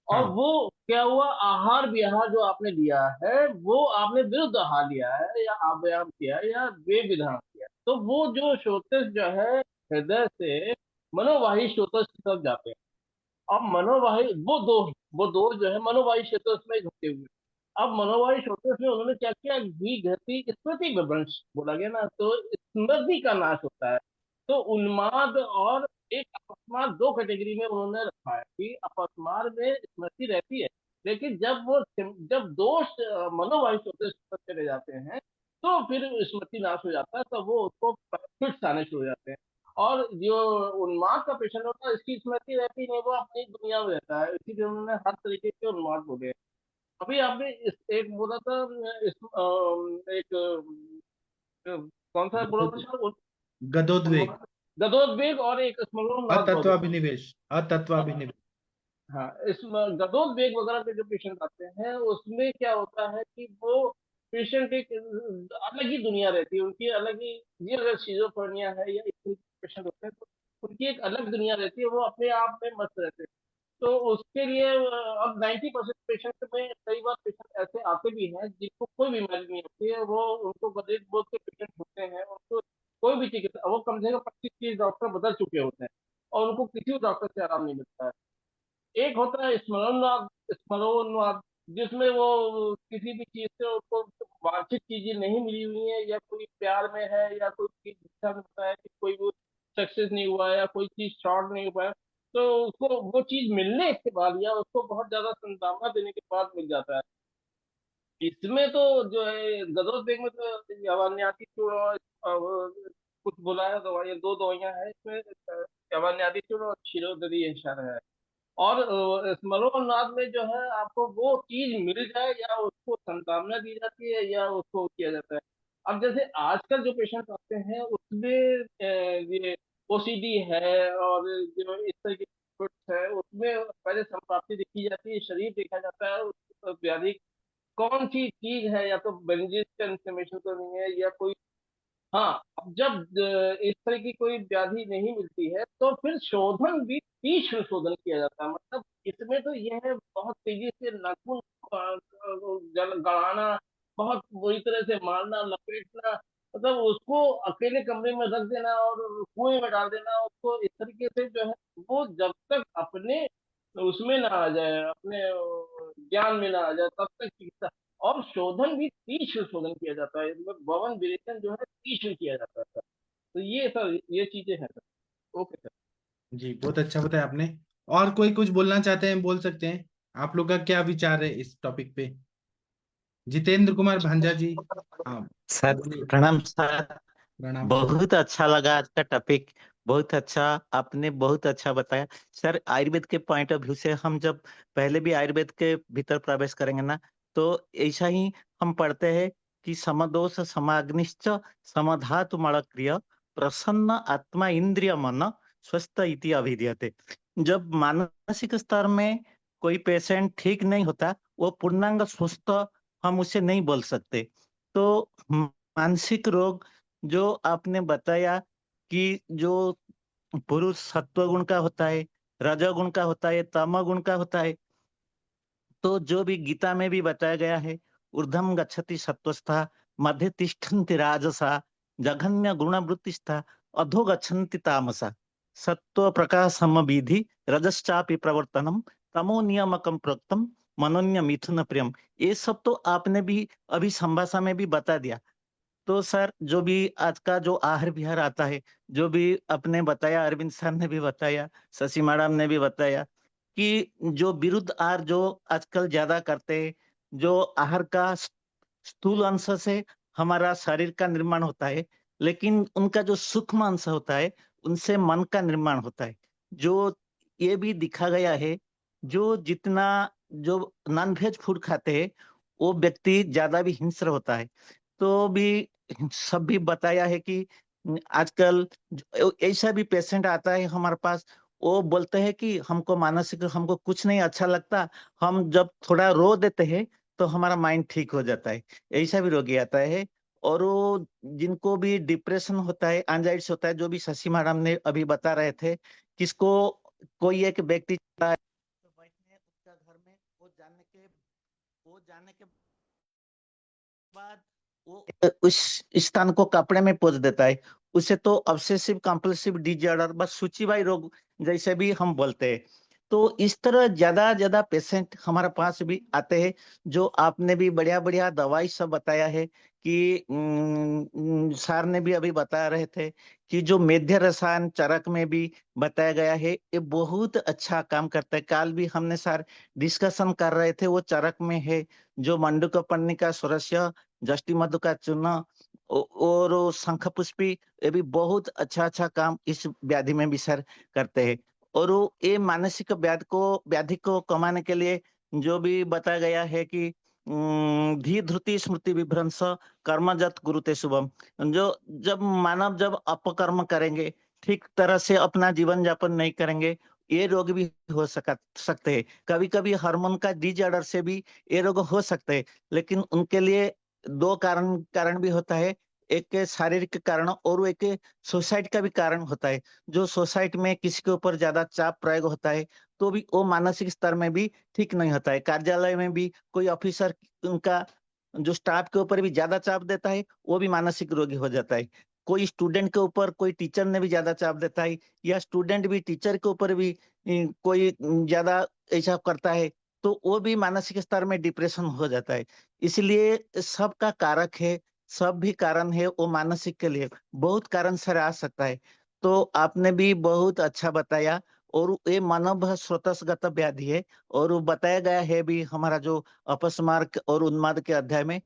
और हाँ वो क्या हुआ, आहार विहार जो आपने लिया है वो आपने विरुद्ध आहार लिया है, या आव्यायाम किया है, या वे विधान किया है। तो वो जो शोतर्ष जो है हृदय से मनोवाही शोतर्ष की तरफ जाते हैं। अब मनोवाही वो दो जो है मनोवाही क्षेत्र में घटे हुए। अब मनोवाही क्षेत्र में उन्होंने क्या किया, घी घटी स्मृति विभ्रंश बोला गया ना, तो स्मृति का नाश होता है। तो उन्माद और एक अपस्मार दो कैटेगरी में उन्होंने रखा है कि अपस्मार में स्मृति रहती है, लेकिन जब दोष मनोवाही क्षेत्र पर चले जाते हैं तो फिर स्मृति नाश हो जाता है, तो वो उसको फिट्स आने शुरू हो जाते हैं। और जो उन्माद का पेशेंट होता है, इसकी स्मृति रहती नहीं, वो अपनी दुनिया में रहता है, इसीलिए उन्होंने हर तरीके के उन्माद बोले। अभी आपने एक बोला था, एक कौन सा बोला था सर, गदोद्वेग। गदोद्वेग और एक स्मरणोन्माद बहुत होता है। अतत्वाभिनिवेश। अतत्वाभिनिवेश। हाँ, इस गदोद्वेग वगैरह के जो पेशेंट आते हैं उसमें क्या होता है कि वो पेशेंट एक अलग ही दुनिया रहती है उनकी, अलग ही। ये अगर सिजोफ्रेनिया है या इस तरीके के पेशेंट होते हैं तो उनकी एक अलग दुनिया रहती है, वो अपने आप में मस्त रहते हैं। तो उसके लिए अब 90% पेशेंट में कई बार पेशेंट ऐसे आते भी हैं जिनको कोई बीमारी नहीं होती है, वो उनको गरीब बोध के पेशेंट होते हैं, उनको कोई भी चिकित्सा, वो कम से कम 25-30 डॉक्टर बदल चुके होते हैं और उनको किसी भी डॉक्टर से आराम नहीं मिलता है। एक होता है स्मरणोन्माद, जिसमें वो किसी भी चीज से उसको वांछित चीजें नहीं मिली हुई है, या कोई प्यार में है, या कोई चीज इच्छा में होता है कि कोई वो सक्सेस नहीं हुआ है, या कोई चीज शॉर्ट नहीं हुआ है, तो उसको वो चीज मिलने के बाद या उसको बहुत ज्यादा संभावना देने के बाद मिल जाता है। इसमें तो जो है गदोद्वेग में तो यवान्याति चूर्ण और कुछ बोला है, दवाइयाँ दो दवाइयाँ हैं इसमें, यवान्याति चूर्ण और क्षीरोदरी है। और स्मरणोन्माद में जो है आपको वो चीज मिल जाए, या उसको संतावना दी जाती है, या उसको किया जाता है। अब जैसे आजकल जो पेशेंट आते हैं उसमें ये ओसीडी है, और जो इस तरह की कुछ है, उसमें पहले संप्राप्ति देखी जाती है, शरीर देखा जाता है, उस व्याधि कौन सी चीज है, या तो बेंजिस का इन्फ्लेमेशन तो नहीं है, या कोई। हाँ, अब जब इस तरह की कोई व्याधि नहीं मिलती है तो फिर शोधन भी तीक्ष्ण शोधन किया जाता है। मतलब इसमें तो यह है बहुत तेजी से नाखून गड़ाना, बहुत बुरी तरह से मारना, लपेटना, मतलब उसको अकेले कमरे में रख देना और कुएं में डाल देना उसको, इस तरीके से जो है वो जब तक अपने उसमें ना आ जाए, अपने ज्ञान में ना आ जाए, तब तक चिकित्सा। और शोधन भी तीक्ष्ण शोधन किया जाता है, मतलब भवन विरेचन जो है तीक्ष्ण किया जाता है सर। तो ये सर, ये चीजें हैं सर। Okay sir. जी, बहुत अच्छा बताया आपने। और कोई कुछ बोलना चाहते हैं बोल सकते हैं। आप लोग का क्या विचार है इस टॉपिक पे? जितेंद्र कुमार भांजा जी। हाँ, सर बोलिए। प्रणाम सर। प्रणाम। बहुत अच्छा लगा आज का टॉपिक। बहुत अच्छा, आपने बहुत अच्छा बताया सर। आयुर्वेद के पॉइंट ऑफ व्यू से हम जब पहले भी आयुर्वेद के भीतर प्रवेश करेंगे ना, तो ऐसा ही हम पढ़ते हैं कि समदोष समाग्निश्च समधातु मणक्रिय प्रसन्न आत्मा इंद्रिय मन स्वस्थ इति अभिधीयते। जब मानसिक स्तर में कोई पेशेंट ठीक नहीं होता, वो पूर्णांग स्वस्थ हम उसे नहीं बोल सकते। तो मानसिक रोग जो आपने बताया कि जो पुरुष सत्व गुण का होता है, रजोगुण का होता है, तमोगुण का होता है, तो जो भी गीता में भी बताया गया है, ऊर्ध्वं गच्छति सत्वस्था मध्य तिष्ठन्ति राजसा जघन्य गुणवृत्तिस्था अधो गच्छन्ति तामसा सत्व प्रकाश समविधि रजश्चापि प्रवर्तनम तमो नियमकम प्रोक्तम मनोन्य मिथुन प्रियम। ये सब तो आपने भी अभी संभाषा में भी बता दिया। तो सर, जो भी आज का जो आहार विहार आता है, जो भी आपने बताया, अरविंद सर ने भी बताया, शशि मैडम ने भी बताया कि जो विरुद्ध आहार जो आजकल ज्यादा करते हैं, जो आहार का स्थूल अंश से हमारा शरीर का निर्माण होता है, लेकिन उनका जो सूक्ष्म अंश होता है उनसे मन का निर्माण होता है। जो ये भी दिखा गया है, जो जितना जो नॉन वेज फूड खाते हैं वो व्यक्ति ज्यादा भी हिंस्र होता है। तो भी सब भी बताया है कि आजकल ऐसा भी पेशेंट आता है हमारे पास, वो बोलते हैं कि हमको मानसिक, हमको कुछ नहीं अच्छा लगता, हम जब थोड़ा रो देते हैं तो हमारा माइंड ठीक हो जाता है। ऐसा भी रोगी आता है। और वो जिनको भी डिप्रेशन होता है, एंजाइटी होता है, जो भी शशि मैडम ने अभी बता रहे थे, किसको कोई एक व्यक्ति तो बैठने उसका घर में, वो जाने के बाद वो उस स्थान को कपड़े में पोंछ देता है। उसे तो ऑब्सेसिव कंपल्सिव डिसऑर्डर, बस सूचीबाई रोग जैसे भी हम बोलते हैं। तो इस तरह ज्यादा ज्यादा पेशेंट हमारे पास भी आते हैं। जो आपने भी बढ़िया बढ़िया दवाई सब बताया है कि सर ने भी अभी बता रहे थे कि जो मेध्य रसायन चरक में भी बताया गया है, ये बहुत अच्छा काम करता है। कल भी हमने सर डिस्कशन कर रहे थे, वो चरक में है जो मंडूकपर्णिका सुरस्य, जष्टि मधु का चूर्ण और वो शंख पुष्पी, ये भी बहुत अच्छा अच्छा काम इस व्याधि में भी सर करते हैं। और वो ये मानसिक व्याधि को कमाने के लिए जो भी बताया गया है कि धी ध्रुति स्मृति विभ्रंश कर्मजत गुरुते शुभम। जो जब मानव जब अपकर्म करेंगे, ठीक तरह से अपना जीवन यापन नहीं करेंगे, ये रोग भी हो सकते हैं। कभी कभी हार्मोन का डिसऑर्डर से भी ये रोग हो सकते हैं। लेकिन उनके लिए दो कारण भी होता है। एक शारीरिक कारण और एक सोसाइटी का भी कारण होता है। जो सोसाइटी में किसी के ऊपर ज्यादा चाप प्रयोग होता है तो भी वो मानसिक स्तर में भी ठीक नहीं होता है। कार्यालय में भी कोई ऑफिसर उनका जो स्टाफ के ऊपर भी ज्यादा चाप देता है, वो भी मानसिक रोगी हो जाता है। कोई स्टूडेंट के ऊपर कोई टीचर ने भी ज्यादा चाप देता है, या स्टूडेंट भी टीचर के ऊपर भी कोई ज्यादा ऐसा करता है, तो वो भी मानसिक स्तर में डिप्रेशन हो जाता है। इसलिए सबका कारक है, सब भी कारण है वो मानसिक के लिए, बहुत कारण सर आ सकता है। तो आपने भी बहुत अच्छा बताया। और ये मानव स्रोतस्गत व्याधि है, और वो बताया गया है भी हमारा जो अपस्मारक और उन्माद के अध्याय में।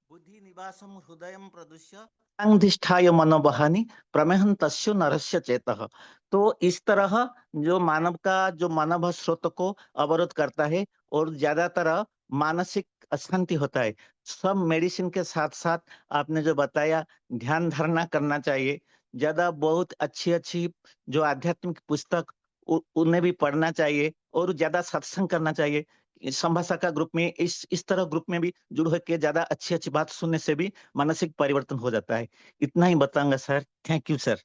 बुद्धि निवासम हृदयम प्रदुष्य अंधिष्ठाय मनोबहानि प्रमेहन तस्यो नरस्य चेतः। तो इस तरह जो मानव का जो मानव स्रोत को अवरोध करता है और ज्यादातर मानसिक अशांति होता है। सब मेडिसिन के साथ साथ आपने जो बताया, ध्यान धारणा करना चाहिए, ज्यादा बहुत अच्छी अच्छी जो आध्यात्मिक पुस्तक उन्हें भी पढ़ना चाहिए, और ज्यादा सत्संग करना चाहिए। संभाषा का ग्रुप में इस तरह ग्रुप में भी जुड़ के ज्यादा अच्छी अच्छी बात सुनने से भी मानसिक परिवर्तन हो जाता है। इतना ही बताऊंगा sir. Thank you sir.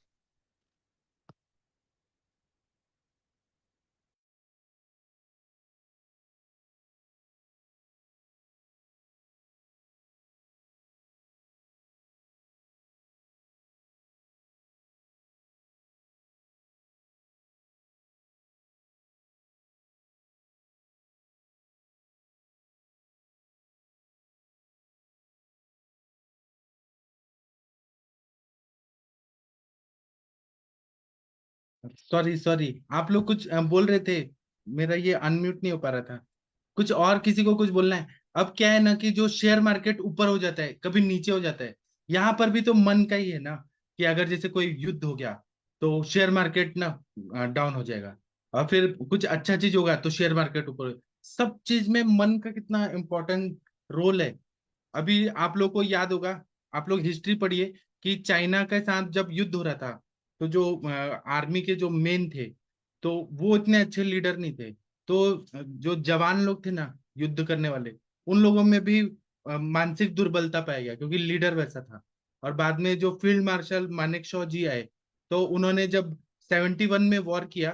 Sorry sorry, आप लोग कुछ बोल रहे थे, मेरा ये अनम्यूट नहीं हो पा रहा था। कुछ और किसी को कुछ बोलना है? अब क्या है ना कि जो शेयर मार्केट ऊपर हो जाता है, कभी नीचे हो जाता है, यहाँ पर भी तो मन का ही है ना, कि अगर जैसे कोई युद्ध हो गया तो शेयर मार्केट ना डाउन हो जाएगा, और फिर कुछ अच्छा चीज होगा तो शेयर मार्केट ऊपर। सब चीज में मन का कितना इंपॉर्टेंट रोल है। अभी आप लोग को याद होगा, आप लोग हिस्ट्री पढ़िए कि चाइना के साथ जब युद्ध हो रहा था, तो जो आर्मी के जो मेन थे, तो वो इतने अच्छे लीडर नहीं थे। तो जो जवान लोग थे ना, युद्ध करने वाले, उन लोगों में भी मानसिक दुर्बलता पाया गया, क्योंकि लीडर वैसा था। और बाद में जो फील्ड मार्शल मानेकशॉ जी आए, तो उन्होंने जब 71 में वॉर किया,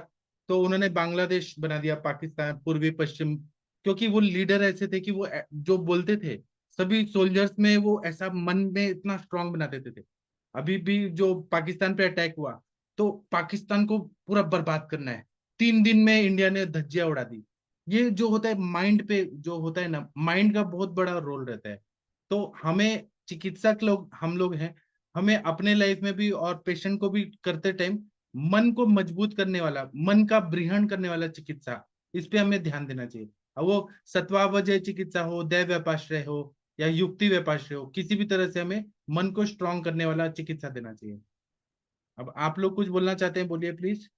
तो उन्होंने बांग्लादेश बना दिया, पाकिस्तान पूर्वी पश्चिम, क्योंकि वो लीडर ऐसे थे कि वो जो बोलते थे सभी सोल्जर्स में, वो ऐसा मन में इतना स्ट्रांग बना देते थे। अभी भी जो पाकिस्तान पे अटैक हुआ, तो पाकिस्तान को पूरा बर्बाद करना है, 3 दिन में इंडिया ने धज्जियां उड़ा दी। ये जो होता है माइंड पे, जो होता है ना, माइंड का बहुत बड़ा रोल रहता है। तो हमें चिकित्सक लोग, हम लोग हैं, हमें अपने लाइफ में भी और पेशेंट को भी करते टाइम मन को मजबूत करने वाला, मन का ब्रीहण करने वाला चिकित्सा, इस पे हमें ध्यान देना चाहिए। अब वो सत्वावजय चिकित्सा हो, दैव व्यापाश्रय हो, या युक्ति व्यापाश्रय हो, किसी भी तरह से हमें मन को स्ट्रांग करने वाला चिकित्सा देना चाहिए। अब आप लोग कुछ बोलना चाहते हैं, बोलिए प्लीज।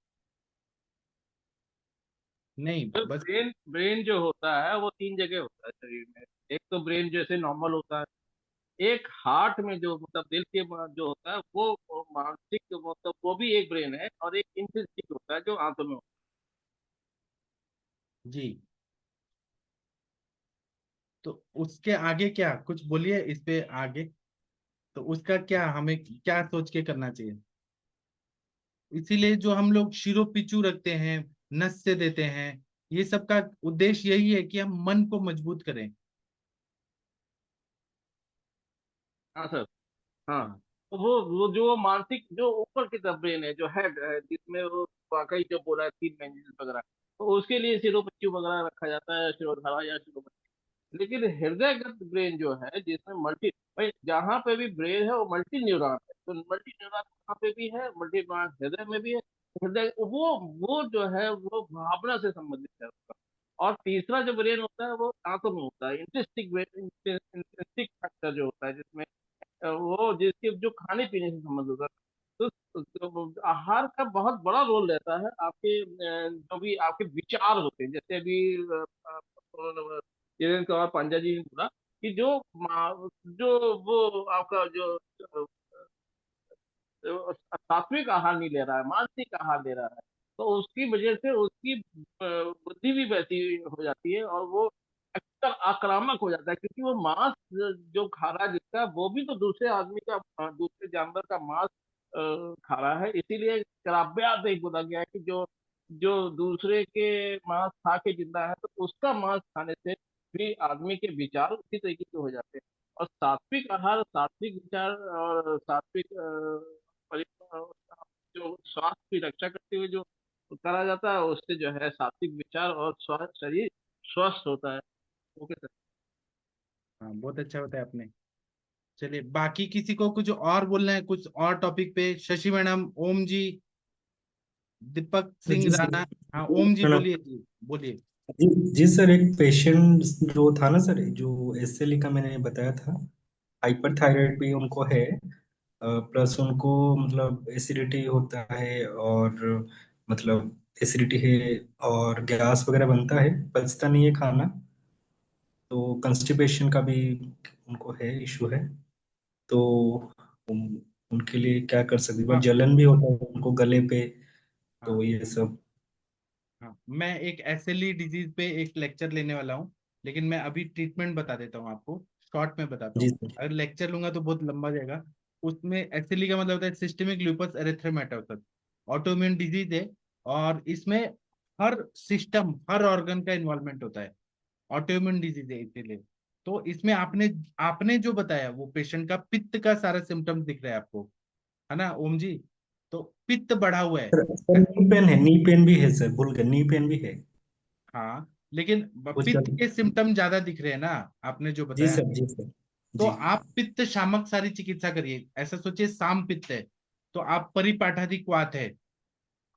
नहीं तो बस। ब्रेन ब्रेन जो होता है वो 3 जगह होता है शरीर में। एक तो ब्रेन जैसे नॉर्मल होता है, एक हार्ट में जो मतलब दिल के जो होता है वो मानसिक मतलब वो भी एक ब्रेन है, और एक इंटेलिजेंट होता है जो आंतों में होता जी, तो उसके आगे क्या कुछ बोलिए इस पे आगे। तो उसका क्या हमें क्या सोच के करना चाहिए? इसीलिए जो हम लोग शिरो पिचू रखते हैं, नस से देते हैं, ये सब का उद्देश्य यही है कि हम मन को मजबूत करें। है। हाँ सर। हाँ। हाँ। तो वो जो मानसिक जो ऊपर की तरफ ब्रेन है जो हेड है जिसमें वो वाकई जो बोला है 3 मेंजिस वगैरह, तो उसके लिए सिरोपच्चू वगैरह रखा जाता है, शिरोधारा या शिरोपच्चू। लेकिन हृदयगत ब्रेन जो है जिसमें मल्टी, भाई जहाँ पे भी ब्रेन है वो मल्टी न्यूरॉन है, तो मल्टी न्यूरॉन कहाँ पे भी है, मल्टी न्यूरॉन हृदय में भी है। हृदय वो जो है वो भावना से संबंधित है उसका। और तीसरा जो ब्रेन होता है वो आंतों में होता है, इंटरेस्टिक ब्रेन, इंटरेस्टिक फैक्टर जो होता है जिसमें वो जिसके जो खाने पीने से संबंध होता है। तो आहार का बहुत बड़ा रोल रहता है आपके जो भी आपके विचार होते हैं, जैसे अभी वीरेंद्र कुमार पांड्या जी ने बोला कि जो वो आपका जो सात्विक आहार नहीं ले रहा है, मानसिक आहार ले रहा है, तो उसकी वजह से उसकी बुद्धि भी वैसी हो जाती है, और वो अक्सर आक्रामक हो जाता है, क्योंकि वो मांस जो खा रहा है जिसका, वो भी तो दूसरे आदमी का दूसरे जानवर का मांस खा रहा है। इसीलिए कराब्यात एक बोला गया है कि जो जो दूसरे के मांस खा के जिंदा है, तो उसका मांस खाने से भी आदमी के विचार उसी तरीके से हो जाते हैं। और सात्विक आहार, सात्विक विचार और सात्विक जो स्वास्थ्य की रक्षा करते हुए जो करा जाता है, उससे जो है सात्विक विचार और स्वस्थ शरीर स्वस्थ होता है। Okay sir. हाँ, बहुत अच्छा बताया आपने। चलिए, बाकी किसी को कुछ और बोलना है कुछ और टॉपिक पे? शशि मैडम, ओम जी, दीपक सिंह जी सर। राणा। हाँ ओम जी प्रणाम। बोलिए जी, बोलिए। जी जी सर, एक पेशेंट जो था ना सर, जो एसएलई का मैंने बताया था, हाइपर थायराइड भी उनको है, प्लस उनको मतलब एसिडिटी होता है, और मतलब एसिडिटी है और गैस वगैरह बनता है, पचता नहीं है खाना, तो कंस्टिपेशन का भी उनको है, इशू है। तो उनके लिए क्या कर सकते हैं? हाँ। जलन भी होता है उनको गले पे, तो हाँ। ये सब। हाँ, मैं एक एसएलई डिजीज पे एक लेक्चर लेने वाला हूँ, लेकिन मैं अभी ट्रीटमेंट बता देता हूँ आपको, शॉर्ट में बताता जी हूँ। सर। अगर लेक्चर लूंगा तो बहुत लंबा जाएगा। उसमें एसएलई का मतलब होता है सिस्टेमिक लूपस एरिथ्रेमेटोसस, ऑटोइम्यून डिजीज है। और इसमें हर सिस्टम, हर ऑर्गन का इन्वॉल्वमेंट होता है, ऑटोइम्यून डिजीज है इसीलिए। तो इसमें आपने आपने जो बताया वो पेशेंट का पित्त का सारा सिम्टम्स दिख रहा है आपको, है ना ओम जी? तो पित्त बढ़ा हुआ है। सर नी पेन है, नी पेन भी है सर, भूल गए, नी पेन भी है। हाँ, लेकिन वो पित्त चल। के सिम्टम ज्यादा दिख रहे हैं ना, आपने जो जी बताया। सर, जी सर। तो जी आप पित्त शामक सारी चिकित्सा करिए। ऐसा सोचिए साम पित्त है, तो आप परिपाठाधिक वात है,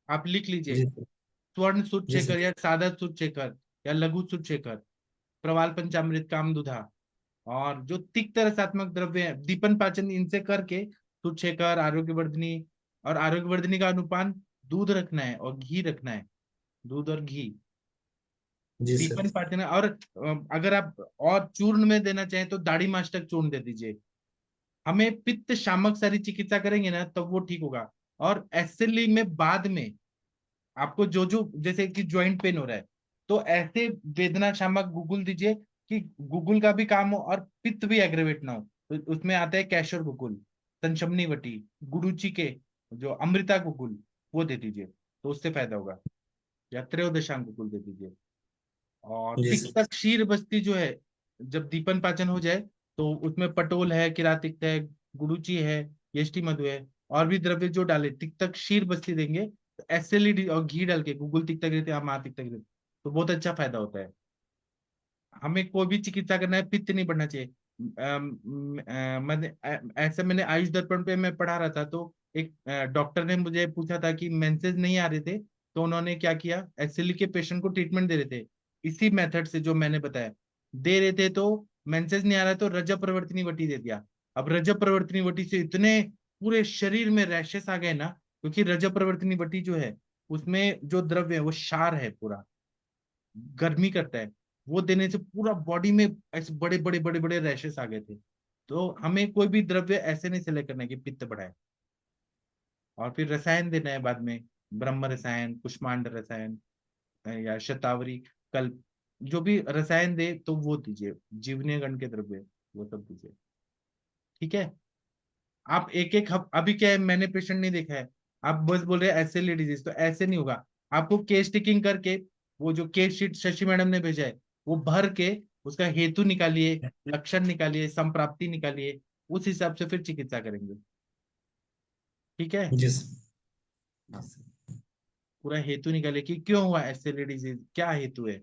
आप लिख लीजिए। जी सर। स्वर्ण जी सुच्छेकर सर। या सादा सुच्छेकर या लघु सुच्छेकर, प्रवाल पंचामृत कामदुधा। और जो तिक्त रसात्मक द्रव्य है, दीपन पाचन, इनसे करके सुच्छेकर, आरोग्यवर्धनी। और आरोग्यवर्धनी का अनुपान दूध रखना है और घी रखना है, दूध और घी। जी सर। दीपन पाचन। और अगर आप और चूर्ण में देना चाहें तो दाढ़ी मास्टक चूर्ण दे दीजिए। हमें पित्त शामक सारी चिकित्सा करेंगे ना तब वो ठीक होगा। और एसएलई में बाद में आपको जो जो जैसे कि ज्वाइंट पेन हो रहा है, तो ऐसे वेदना शामक गूगल दीजिए कि गूगल का भी काम हो और पित्त भी एग्रेवेट ना हो। तो उसमें आता है कैशोर गूगल, संशमनी वटी, गुडुची के जो अमृता गूगल, वो दे दीजिए तो उससे फायदा होगा। या त्रयोदशांग गूगल दे दीजिए। और जी सर। तिक्तक क्षीर बस्ती जो है, जब दीपन पाचन हो जाए तो उसमें पटोल है, किरातिक्त है, गुडुची है, यष्टि मधु है, और भी द्रव्य जो डाले तिक्तक क्षीर बस्ती देंगे तो एसएलईडी और घी डाल के गूगल तिक्तक रहते हैं, महा तिक्तक रहते, तो बहुत अच्छा फायदा होता है। हमें कोई भी चिकित्सा करना है, पित्त नहीं बढ़ना चाहिए। मैंने ऐसा मैंने आयुष दर्पण पे मैं पढ़ा रहा था, तो एक डॉक्टर ने मुझे पूछा था कि मेंसेस नहीं आ रहे थे, तो उन्होंने क्या किया, एसएलई के पेशेंट को ट्रीटमेंट दे रहे थे इसी मेथड से जो मैंने बताया, दे रहे थे। तो मेंसेस नहीं आ रहा तो रजब प्रवर्तनी वटी दे दिया। अब रजब प्रवर्तनी वटी से इतने पूरे शरीर में रैशेस आ गए ना, क्योंकि रजब प्रवर्तनी वटी जो है उसमें जो द्रव्य है वो क्षार है पूरा, गर्मी करता है, वो देने से पूरा बॉडी में ऐसे बड़े बड़े बड़े बड़े रैशेस आ गए थे। तो हमें कोई भी द्रव्य ऐसे नहीं सेलेक्ट करना है कि पित्त बढ़ाए। और फिर रसायन देना है बाद में, ब्रह्म रसायन, कुष्मांड रसायन, या शतावरी कल्प, जो भी रसायन दे तो वो दीजिए, जीवनीय गण के द्रव्य वो सब दीजिए। ठीक है। आप एक एक अभी क्या है, मैंने पेशेंट नहीं देखा है, आप बस बोल रहे हैं एसएलई डिजीज, तो ऐसे नहीं होगा। आपको केस टिकिंग करके, वो जो केस शीट शशि मैडम ने भेजा है वो भर के, उसका हेतु निकालिए, लक्षण निकालिए, संप्राप्ति निकालिए, उस हिसाब से फिर चिकित्सा करेंगे। ठीक है। जी सर। जी हाँ, सर। पूरा हेतु निकालिए कि क्यों हुआ एसएलई डिजीज, क्या हेतु है,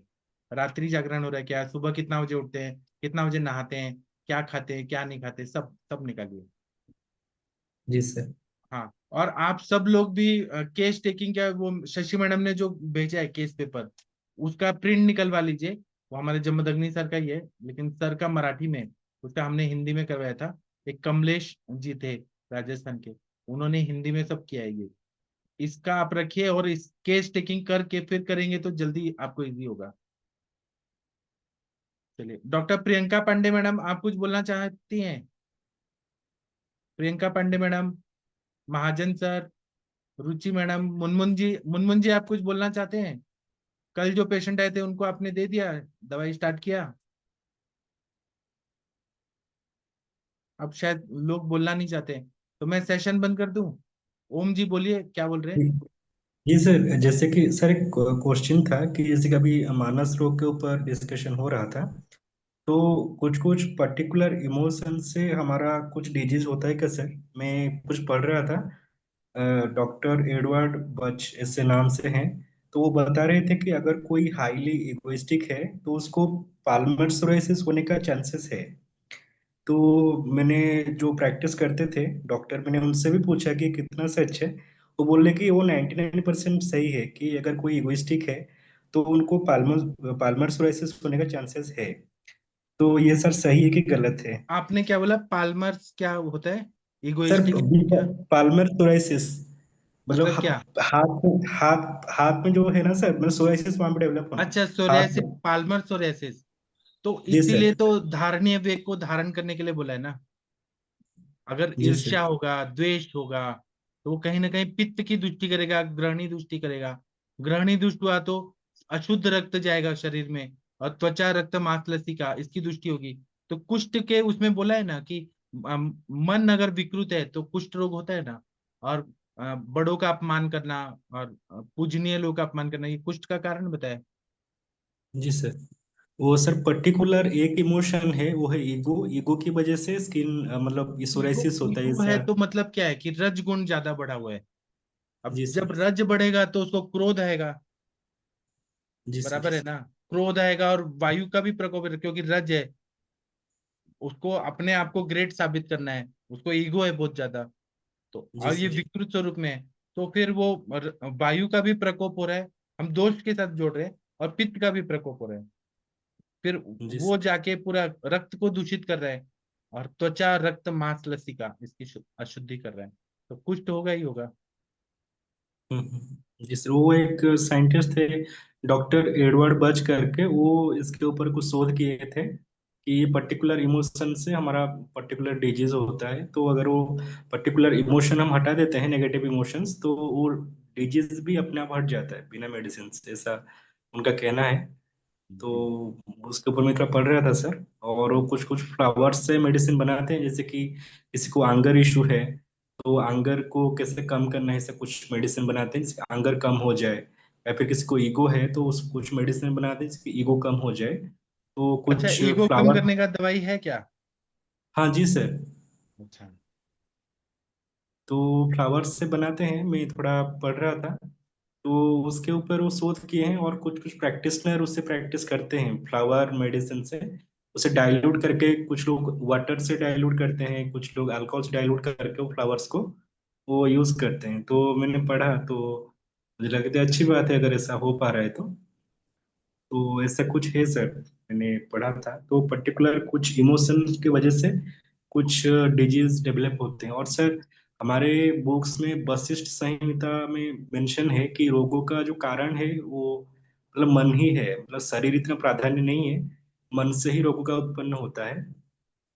रात्रि जागरण हो रहा है क्या, सुबह कितना बजे उठते हैं, कितना बजे नहाते हैं, क्या खाते हैं क्या नहीं खाते, सब सब निकालिए। जी सर। हाँ, और आप सब लोग भी केस टेकिंग का, वो शशि मैडम ने जो भेजा है केस पेपर, उसका प्रिंट निकलवा लीजिए। वो हमारे जमदग्नि सर का ही है, लेकिन सर का मराठी में, उसका हमने हिंदी में करवाया था। एक कमलेश जी थे राजस्थान के, उन्होंने हिंदी में सब किया है ये। इसका आप रखिए, और इस केस टेकिंग करके फिर करेंगे तो जल्दी आपको इजी होगा। चलिए, डॉक्टर प्रियंका पांडे मैडम, आप कुछ बोलना चाहती हैं? प्रियंका पांडे मैडम, महाजन सर, रुचि मैडम, मुनमुन जी, मुनमुन जी आप कुछ बोलना चाहते हैं? कल जो पेशेंट आए थे उनको आपने दे दिया, दवाई स्टार्ट किया? अब शायद लोग बोलना नहीं चाहते, तो मैं सेशन बंद कर दूं? ओम जी बोलिए, क्या बोल रहे हैं? जी सर, जैसे कि सर एक क्वेश्चन था कि जैसे कि अभी मानस रोग के ऊपर डिस्कशन हो रहा था, तो कुछ कुछ पर्टिकुलर इमोशन से हमारा कुछ डिजीज होता है क्या सर? मैं कुछ पढ़ रहा था, डॉक्टर एडवर्ड बच ऐसे नाम से हैं, तो वो बता रहे थे कि अगर कोई हाईली इगोइस्टिक है तो उसको पाल्मर सोराइसिस होने का चांसेस है। तो मैंने जो प्रैक्टिस करते थे डॉक्टर, मैंने उनसे भी पूछा कि कितना सच है। वो बोले कि वो 99% सही है कि अगर कोई इगोइस्टिक है तो उनको पाल्मर पाल्मर सोराइसिस होने का चांसेस है। तो ये सर सही है कि गलत है? आपने क्या बोला, पाल्मर्स क्या होता है, सर इगोइस्टिक क्या? पाल्मर सोराइसिस मतलब मतलब क्या? हाथ में जो है ना सर, मतलब सोराइसिस वहां पे डेवलप होना। अच्छा, हाथ सोरियासिस, में। Palmer psoriasis. तो जी सर। इसीलिए तो धारणीय वेग को धारण करने के लिए बोला है ना। अगर जी सर। ईर्ष्या होगा, द्वेष होगा, तो वो कहीं ना कहीं पित्त की दृष्टि करेगा, ग्रहणी दृष्टि करेगा। ग्रहणी दृष्टि हुआ तो अशुद्ध रक्त जाएगा शरीर में, और त्वचा रक्त मांसलसिका इसकी दृष्टि होगी। तो कुष्ठ के उसमें बोला है ना कि मन अगर विकृत है तो कुष्ठ रोग होता है ना। और बड़ों का अपमान करना, और पूजनीय लोग का अपमान करना, ये कुष्ठ का कारण बताया। जी सर। वो सर पर्टिकुलर एक इमोशन है, वो है ईगो। ईगो की वजह से स्किन मतलब ईगो, सोराइसिस होता है ईगो है ऐसा। तो मतलब क्या है कि रज गुण ज्यादा बढ़ा हुआ है। अब जी जब सर। रज बढ़ेगा तो उसको क्रोध आएगा, जी सर। बराबर है ना। क्रोध आएगा, और वायु का भी प्रकोप है क्योंकि रज है, उसको अपने आप को ग्रेट साबित करना है, उसको ईगो है बहुत ज्यादा। तो जी और ये सर। विकृत स्वरूप में है, तो फिर वो वायु का भी प्रकोप हो रहा है, हम दोष के साथ जोड़ रहे हैं, और पित्त का भी प्रकोप हो रहा है। फिर जी वो सर। जाके पूरा रक्त को दूषित कर रहा है, और त्वचा रक्त मांस लसिका इसकी अशुद्धि कर रहा है, तो कुष्ठ होगा ही होगा। जी सर, वो एक साइंटिस्ट थे डॉक्टर एडवर्ड बच करके, वो इसके ऊपर कुछ शोध किए थे कि ये पर्टिकुलर इमोशन से हमारा पर्टिकुलर डिजीज होता है। तो अगर वो पर्टिकुलर इमोशन हम हटा देते हैं, नेगेटिव इमोशंस, तो वो डिजीज भी अपने आप हट जाता है बिना मेडिसिन से, ऐसा उनका कहना है। तो जी। उसके ऊपर मैं थोड़ा पढ़ रहा था सर। और वो कुछ कुछ फ्लावर्स से मेडिसिन बनाते हैं, जैसे कि किसी को आंगर इशू है तो आंगर को कैसे कम करना है, ऐसे कुछ मेडिसिन बनाते हैं जिससे आंगर कम हो जाए। या फिर किसी को ईगो है तो उस कुछ मेडिसिन बनाते हैं जिससे ईगो कम हो जाए। तो अच्छा, कुछ ईगो कम फ्लावर। करने का दवाई है क्या? हाँ जी सर। अच्छा। तो फ्लावर्स से बनाते हैं, मैं थोड़ा पढ़ रहा था। तो उसके ऊपर वो शोध किए हैं, और कुछ कुछ प्रैक्टिशनर उससे प्रैक्टिस करते हैं फ्लावर मेडिसिन से। उसे डाइल्यूट करके, कुछ लोग वाटर से डाइल्यूट करते हैं, कुछ लोग अल्कोहल से डाइल्यूट करके वो फ्लावर्स को वो यूज करते हैं। तो मैंने पढ़ा तो मुझे लगता है अच्छी बात है अगर ऐसा हो पा रहा है तो ऐसा कुछ है सर। मैंने पढ़ा था तो पर्टिकुलर कुछ इमोशन की वजह से कुछ डिजीज डेवलप होते हैं। और सर हमारे बुक्स में वशिष्ठ संहिता में मेंशन है कि रोगों का जो कारण है वो मतलब मन ही है, मतलब शरीर इतना प्राधान्य नहीं है, मन से ही रोगों का उत्पन्न होता है।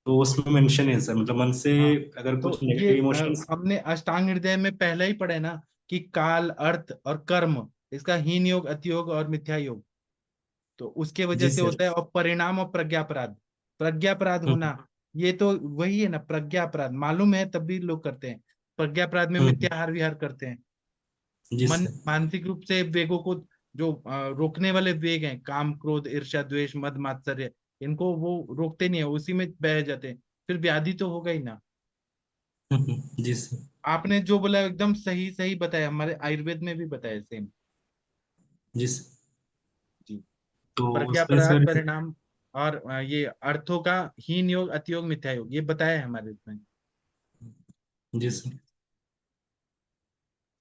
तो उसमें मेंशन है सर, मतलब मन से हाँ, अगर तो कुछ ये नेगेटिव इमोशंस। हमने अष्टांग हृदय में पहले ही पढ़ा है ना कि काल, अर्थ और कर्म, इसका हीन योग, अतियोग और मिथ्या योग, तो उसके वजह जी से सर। होता है। और परिणाम और प्रज्ञापराध, प्रज्ञापराध हम्म होना, ये तो वही है ना, प्रज्ञापराध मालूम है तब भी लोग करते हैं। प्रज्ञापराध में हम्म, मिथ्याहार विहार करते हैं। जी मन सर। मानसिक रूप से वेगों को, जो रोकने वाले वेग हैं, काम, क्रोध, ईर्ष्या, द्वेष, मद, मात्सर्य, इनको वो रोकते नहीं है, उसी में बह जाते हैं, फिर व्याधि तो होगा ही ना। जी सर। आपने जो बोला एकदम सही सही बताया, हमारे आयुर्वेद में भी बताया सेम। जी सर। जी। तो तो उसमें प्रज्ञापराध, सर। परिणाम और ये अर्थों का हीन योग, अतियोग, मिथ्या योग, ये बताया है हमारे इसमें। जी जी। सर।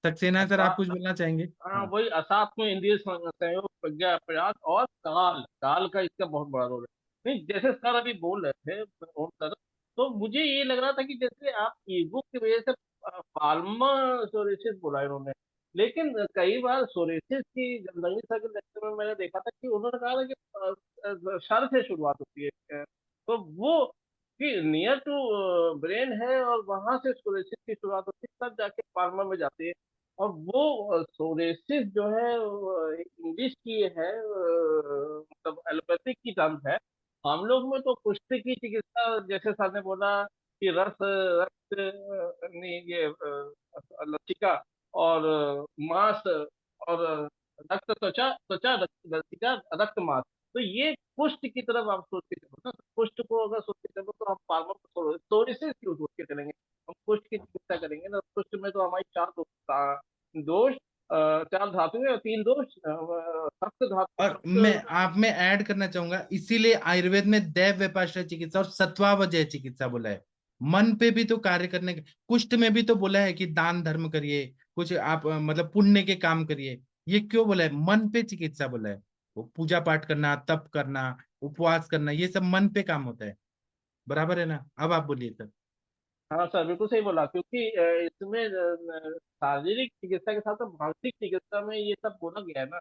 सक्सेना सर, आप कुछ बोलना चाहेंगे? हाँ, हाँ। वही असात्म इंद्रिय संयोग प्रज्ञा प्रयास और काल, काल का इसका बहुत बड़ा रोल है। नहीं, जैसे सर अभी बोल रहे थे ओम सर, तो मुझे ये लग रहा था कि जैसे आप ईगो की वजह से पाल्मा सोरेसिस बोला इन्होंने, लेकिन कई बार सोरेसिस की जमदग्नि सर के लेक्चर में मैंने देखा था कि उन्होंने कहा था कि सर से शुरुआत होती है। तो वो कि नियर टू ब्रेन है और वहां से सोरेसिस की शुरुआत होती है, तब जाके पाल्मा में जाती है। और वो सोरेसिस जो है इंग्लिश की है, मतलब एलोपैथिक की टर्म है। हम लोग में तो कुष्ठ की चिकित्सा, जैसे सर ने बोला कि रक्त नहीं, ये लसिका और मांस और रक्त, त्वचा त्वचा लसिका, रक्त मांस। तो ये कुष्ठ की तरफ आप सोच के चलो ना, कुष्ठ को अगर सोच के चलो तो हम पार्मर सोरिसिस क्यों सोच के चलेंगे? हम कुष्ठ की चिकित्सा करेंगे ना, कुष्ठ में तो हमारी चार दोष, चार धातुएं और तीन दोष, सप्त धातु, और मैं सप्त। आप में ऐड करना चाहूंगा, इसीलिए आयुर्वेद में दैव व्यपाश्रय चिकित्सा और सत्वावजय चिकित्सा बोला है। मन पे भी तो कार्य करने के, कुष्ठ में भी तो बोला है कि दान धर्म करिए, कुछ आप मतलब पुण्य के काम करिए। ये क्यों बोला है? मन पे चिकित्सा बोला है। वो पूजा पाठ करना, तप करना, उपवास करना, ये सब मन पे काम होता है। बराबर है ना? अब आप बोलिए सर। हाँ सर, बिल्कुल सही बोला, क्योंकि इसमें शारीरिक चिकित्सा के साथ साथ मानसिक चिकित्सा में ये सब बोला गया है ना।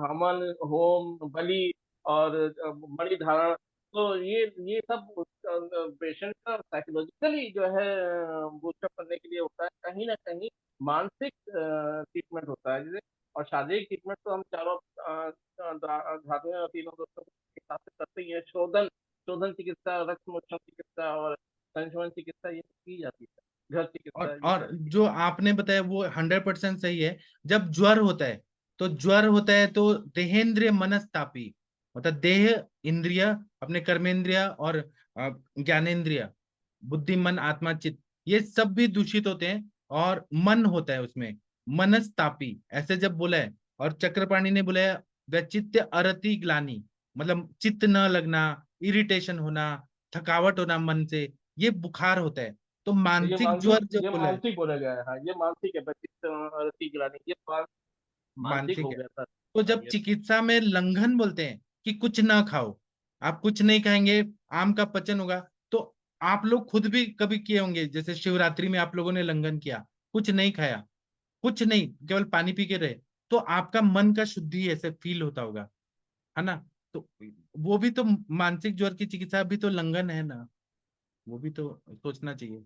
हवन, होम, बलि और मणि धारण। तो ये सब पेशेंट का साइकोलॉजिकली जो है बूस्टअप करने के लिए होता है, कहीं ना कहीं मानसिक ट्रीटमेंट होता है जैसे। और शारीरिक ट्रीटमेंट तो हम चारों धातुएं और तीनों दोस्तों के हिसाब से करते ही है। शोधन, शोधन चिकित्सा, रक्त मोक्षण चिकित्सा और संशोधन चिकित्सा, ये की जाती है। घर चिकित्सा ये और सब। जो आपने बताया वो 100% सही है। जब ज्वर होता है, तो ज्वर होता है तो देहेंद्रिय मनस्तापी, मतलब देह, इंद्रिय, अपने कर्मेंद्रिय और ज्ञानेंद्रिय, बुद्धि, मन, आत्मा, चित्त, ये सब भी दूषित होते हैं। और मन होता है उसमें मनस्तापी, ऐसे जब बोला है। और चक्रपाणी ने बोला है वैचित्य अरति ग्लानि, मतलब चित्त न लगना, इरिटेशन होना, थकावट होना मन से, ये बुखार होता है। तो मानसिक ज्वर जो ये बोला है, मानसिक बोला गया है। हाँ, ये मानसिक है, बच्चित रति गिरानी, ये मानसिक मानसिक हो है। गया था। तो हाँ, जब ये चिकित्सा में लंघन बोलते हैं कि कुछ ना खाओ, आप कुछ नहीं खाएंगे, आम का पचन होगा, तो आप लोग खुद भी कभी किए होंगे, जैसे शिवरात्रि में आप लोगों ने लंघन किया, कुछ नहीं खाया, कुछ नहीं, केवल पानी पी के रहे, तो आपका मन का शुद्धि ऐसे फील होता होगा, है ना? तो वो भी तो मानसिक ज्वर की चिकित्सा भी तो लंघन है ना, वो भी तो सोचना चाहिए।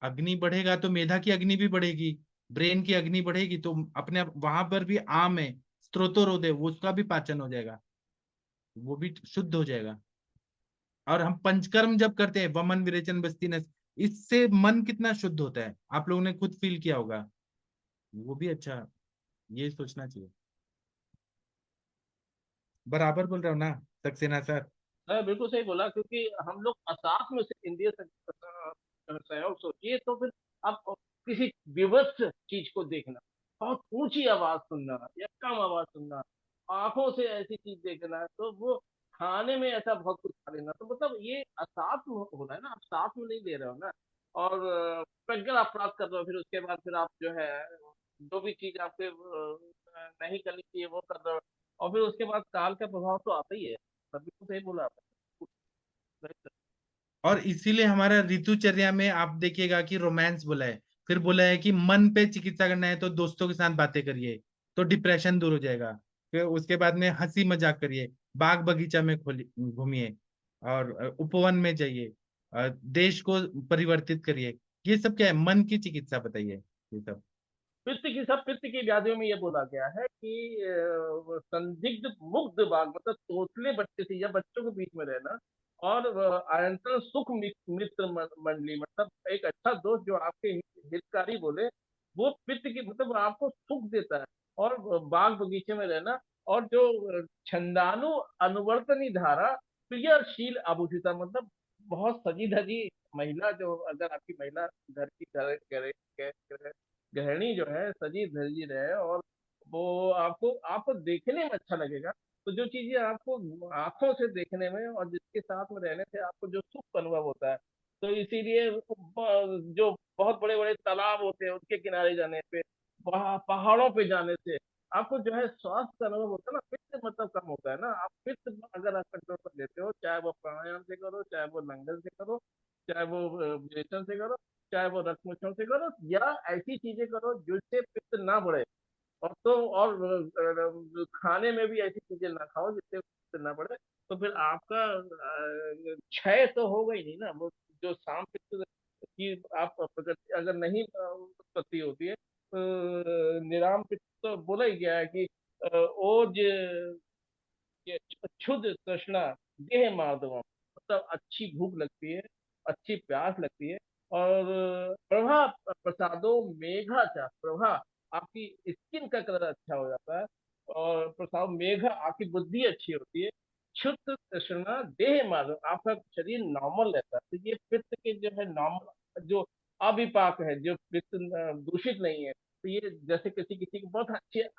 अग्नि बढ़ेगा तो मेधा की अग्नि भी बढ़ेगी, ब्रेन की अग्नि बढ़ेगी, तो अपने वहां पर भी आम है, स्त्रोतोरोध, वो उसका भी पाचन हो जाएगा, वो भी शुद्ध हो जाएगा। और हम पंचकर्म जब करते हैं, वमन, विरेचन, बस्ती, नस, इससे मन कितना शुद्ध होता है, आप लोगों ने खुद फील किया होगा, वो भी अच्छा, ये सोचना चाहिए। बराबर बोल रहा हूँ ना सक्सेना सर? बिल्कुल सही बोला, क्योंकि हम लोग असाथ में से इंद्रिय संयोग सोचिए तो फिर आप किसी विवश चीज को देखना, बहुत ऊंची आवाज सुनना या कम आवाज सुनना, आंखों से ऐसी चीज देखना, तो वो खाने में ऐसा बहुत कुछ खा लेना, तो मतलब ये असात्म हो रहा है ना, आप साथ में नहीं ले रहे हो ना। और प्रज्ञा अपराध कर रहे हो, फिर उसके बाद फिर आप जो है जो भी चीज आपके नहीं करनी चाहिए वो कर रहे हो। और फिर उसके बाद काल का प्रभाव तो आता ही है। सभी को सही बोला आपने। और इसीलिए हमारा ऋतुचर्या में आप देखिएगा कि रोमांस बोला है, फिर बोला है कि मन पे चिकित्सा करना है तो दोस्तों के साथ बातें करिए, तो डिप्रेशन दूर हो जाएगा। फिर उसके बाद में हंसी मजाक करिए, बाग बगीचा में घूमिए, और उपवन में जाइए, देश को परिवर्तित करिए। ये सब क्या है? मन की चिकित्सा बताइए ये सब। पित्त की व्याधियों में ये बोला गया है कि संदिग्ध मुग्ध बाग मतलब तोतले बच्चे से या बच्चों के बीच में रहना, और आयंत्रण सुख मित्र मंडली मतलब एक अच्छा दोस्त जो आपके हितकारी बोले, वो पित्त की मतलब आपको सुख देता है। और बाग बगीचे में रहना, और जो छंदानु अनुवर्तनी धारा प्रियशील आभूषिता मतलब बहुत सजी धजी महिला, जो अगर आपकी महिला घर की गृहिणी जो है सजी धजी रहे, और वो आपको आपको देखने में अच्छा लगेगा। तो जो चीजें आपको आंखों से देखने में और जिसके साथ में रहने से आपको जो सुख अनुभव होता है, तो इसीलिए जो बहुत बड़े बड़े तालाब होते हैं उसके किनारे जाने पे, पहाड़ों पे जाने से आपको जो है स्वास्थ्य का अनुभव होता है ना, पित्त मतलब कम होता है ना। आप पित्त अगर आप कंट्रोल कर लेते हो, चाहे वो प्राणायाम से करो, चाहे वो लंगर से करो, चाहे वो विरेचन से करो, चाहे वो रक्तमोचन से करो, या ऐसी चीजें करो जिससे पित्त ना बढ़े। और तो और खाने में भी ऐसी चीजें ना खाओ जिससे पित्त ना बढ़े। तो फिर आपका क्षय तो होगा ही नहीं ना। वो जो शाम पित्त की आप प्रकृति अगर नहीं उत्पत्ति होती है, निराम पित्त तो बोला ही गया है कि ओज ये क्षुद्र तृष्णा देह माधवम मतलब अच्छी भूख लगती है, अच्छी प्यास लगती है। और प्रभा प्रसादो मेघा प्रभा आपकी स्किन का कलर अच्छा हो जाता है, और प्रसाद मेघा आपकी बुद्धि अच्छी होती है। क्षुद्र तृष्णा देह माधव आपका शरीर नॉर्मल रहता है। तो ये पित्त के जो है नॉर्मल जो अविपाक है, जो पित्त दूषित नहीं है, तो ये जैसे किसी किसी को बहुत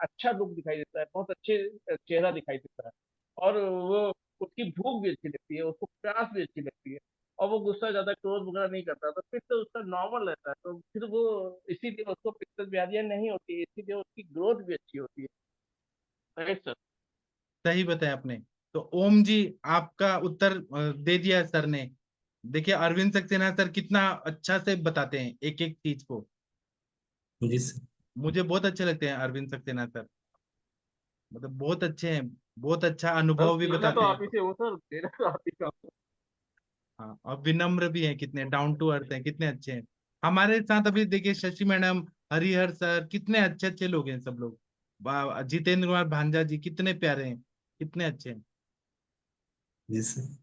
अच्छा लुक दिखाई देता है, बहुत अच्छे चेहरा दिखाई देता है, और वो उसकी भूख भी अच्छी लगती है, उसको प्यास भी अच्छी लगती है, और वो गुस्सा ज्यादा क्रोध वगैरह नहीं करता, तो पित्त उसका नॉर्मल रहता है। तो फिर वो इसीलिए उसको पित्त व्याधियां नहीं होती है, इसीलिए उसकी ग्रोथ भी अच्छी होती है। Right sir. सही बताया आपने। तो ओम जी, आपका उत्तर दे दिया सर ने। देखिए अरविंद सक्सेना सर कितना अच्छा से बताते हैं एक एक चीज को। जी सर। मुझे बहुत अच्छे लगते हैं अरविंद सक्सेना सर, मतलब बहुत अच्छे हैं, बहुत अच्छा सर अनुभव भी सीखना तो बताते आप हैं। ही से हो सर, देना तो आप ही का। हाँ, और विनम्र भी हैं, कितने डाउन टू अर्थ हैं, कितने अच्छे हैं। हमारे साथ अभी देखिए शशि मैडम, हरिहर सर, कितने अच्छे अच्छे लोग हैं सब लोग। जितेंद्र कुमार भांजा जी कितने प्यारे हैं, कितने अच्छे हैं। जी सर।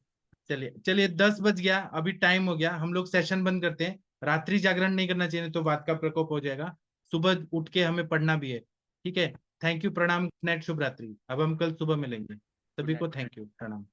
चलिए चलिए, 10 बज गया, अभी टाइम हो गया, हम लोग सेशन बंद करते हैं। रात्रि जागरण नहीं करना चाहिए, तो बात का प्रकोप हो जाएगा। सुबह उठ के हमें पढ़ना भी है। ठीक है, थैंक यू, प्रणाम, नाइट, शुभ रात्रि। अब हम कल सुबह मिलेंगे। गुड सभी नाइट। को थैंक यू, प्रणाम।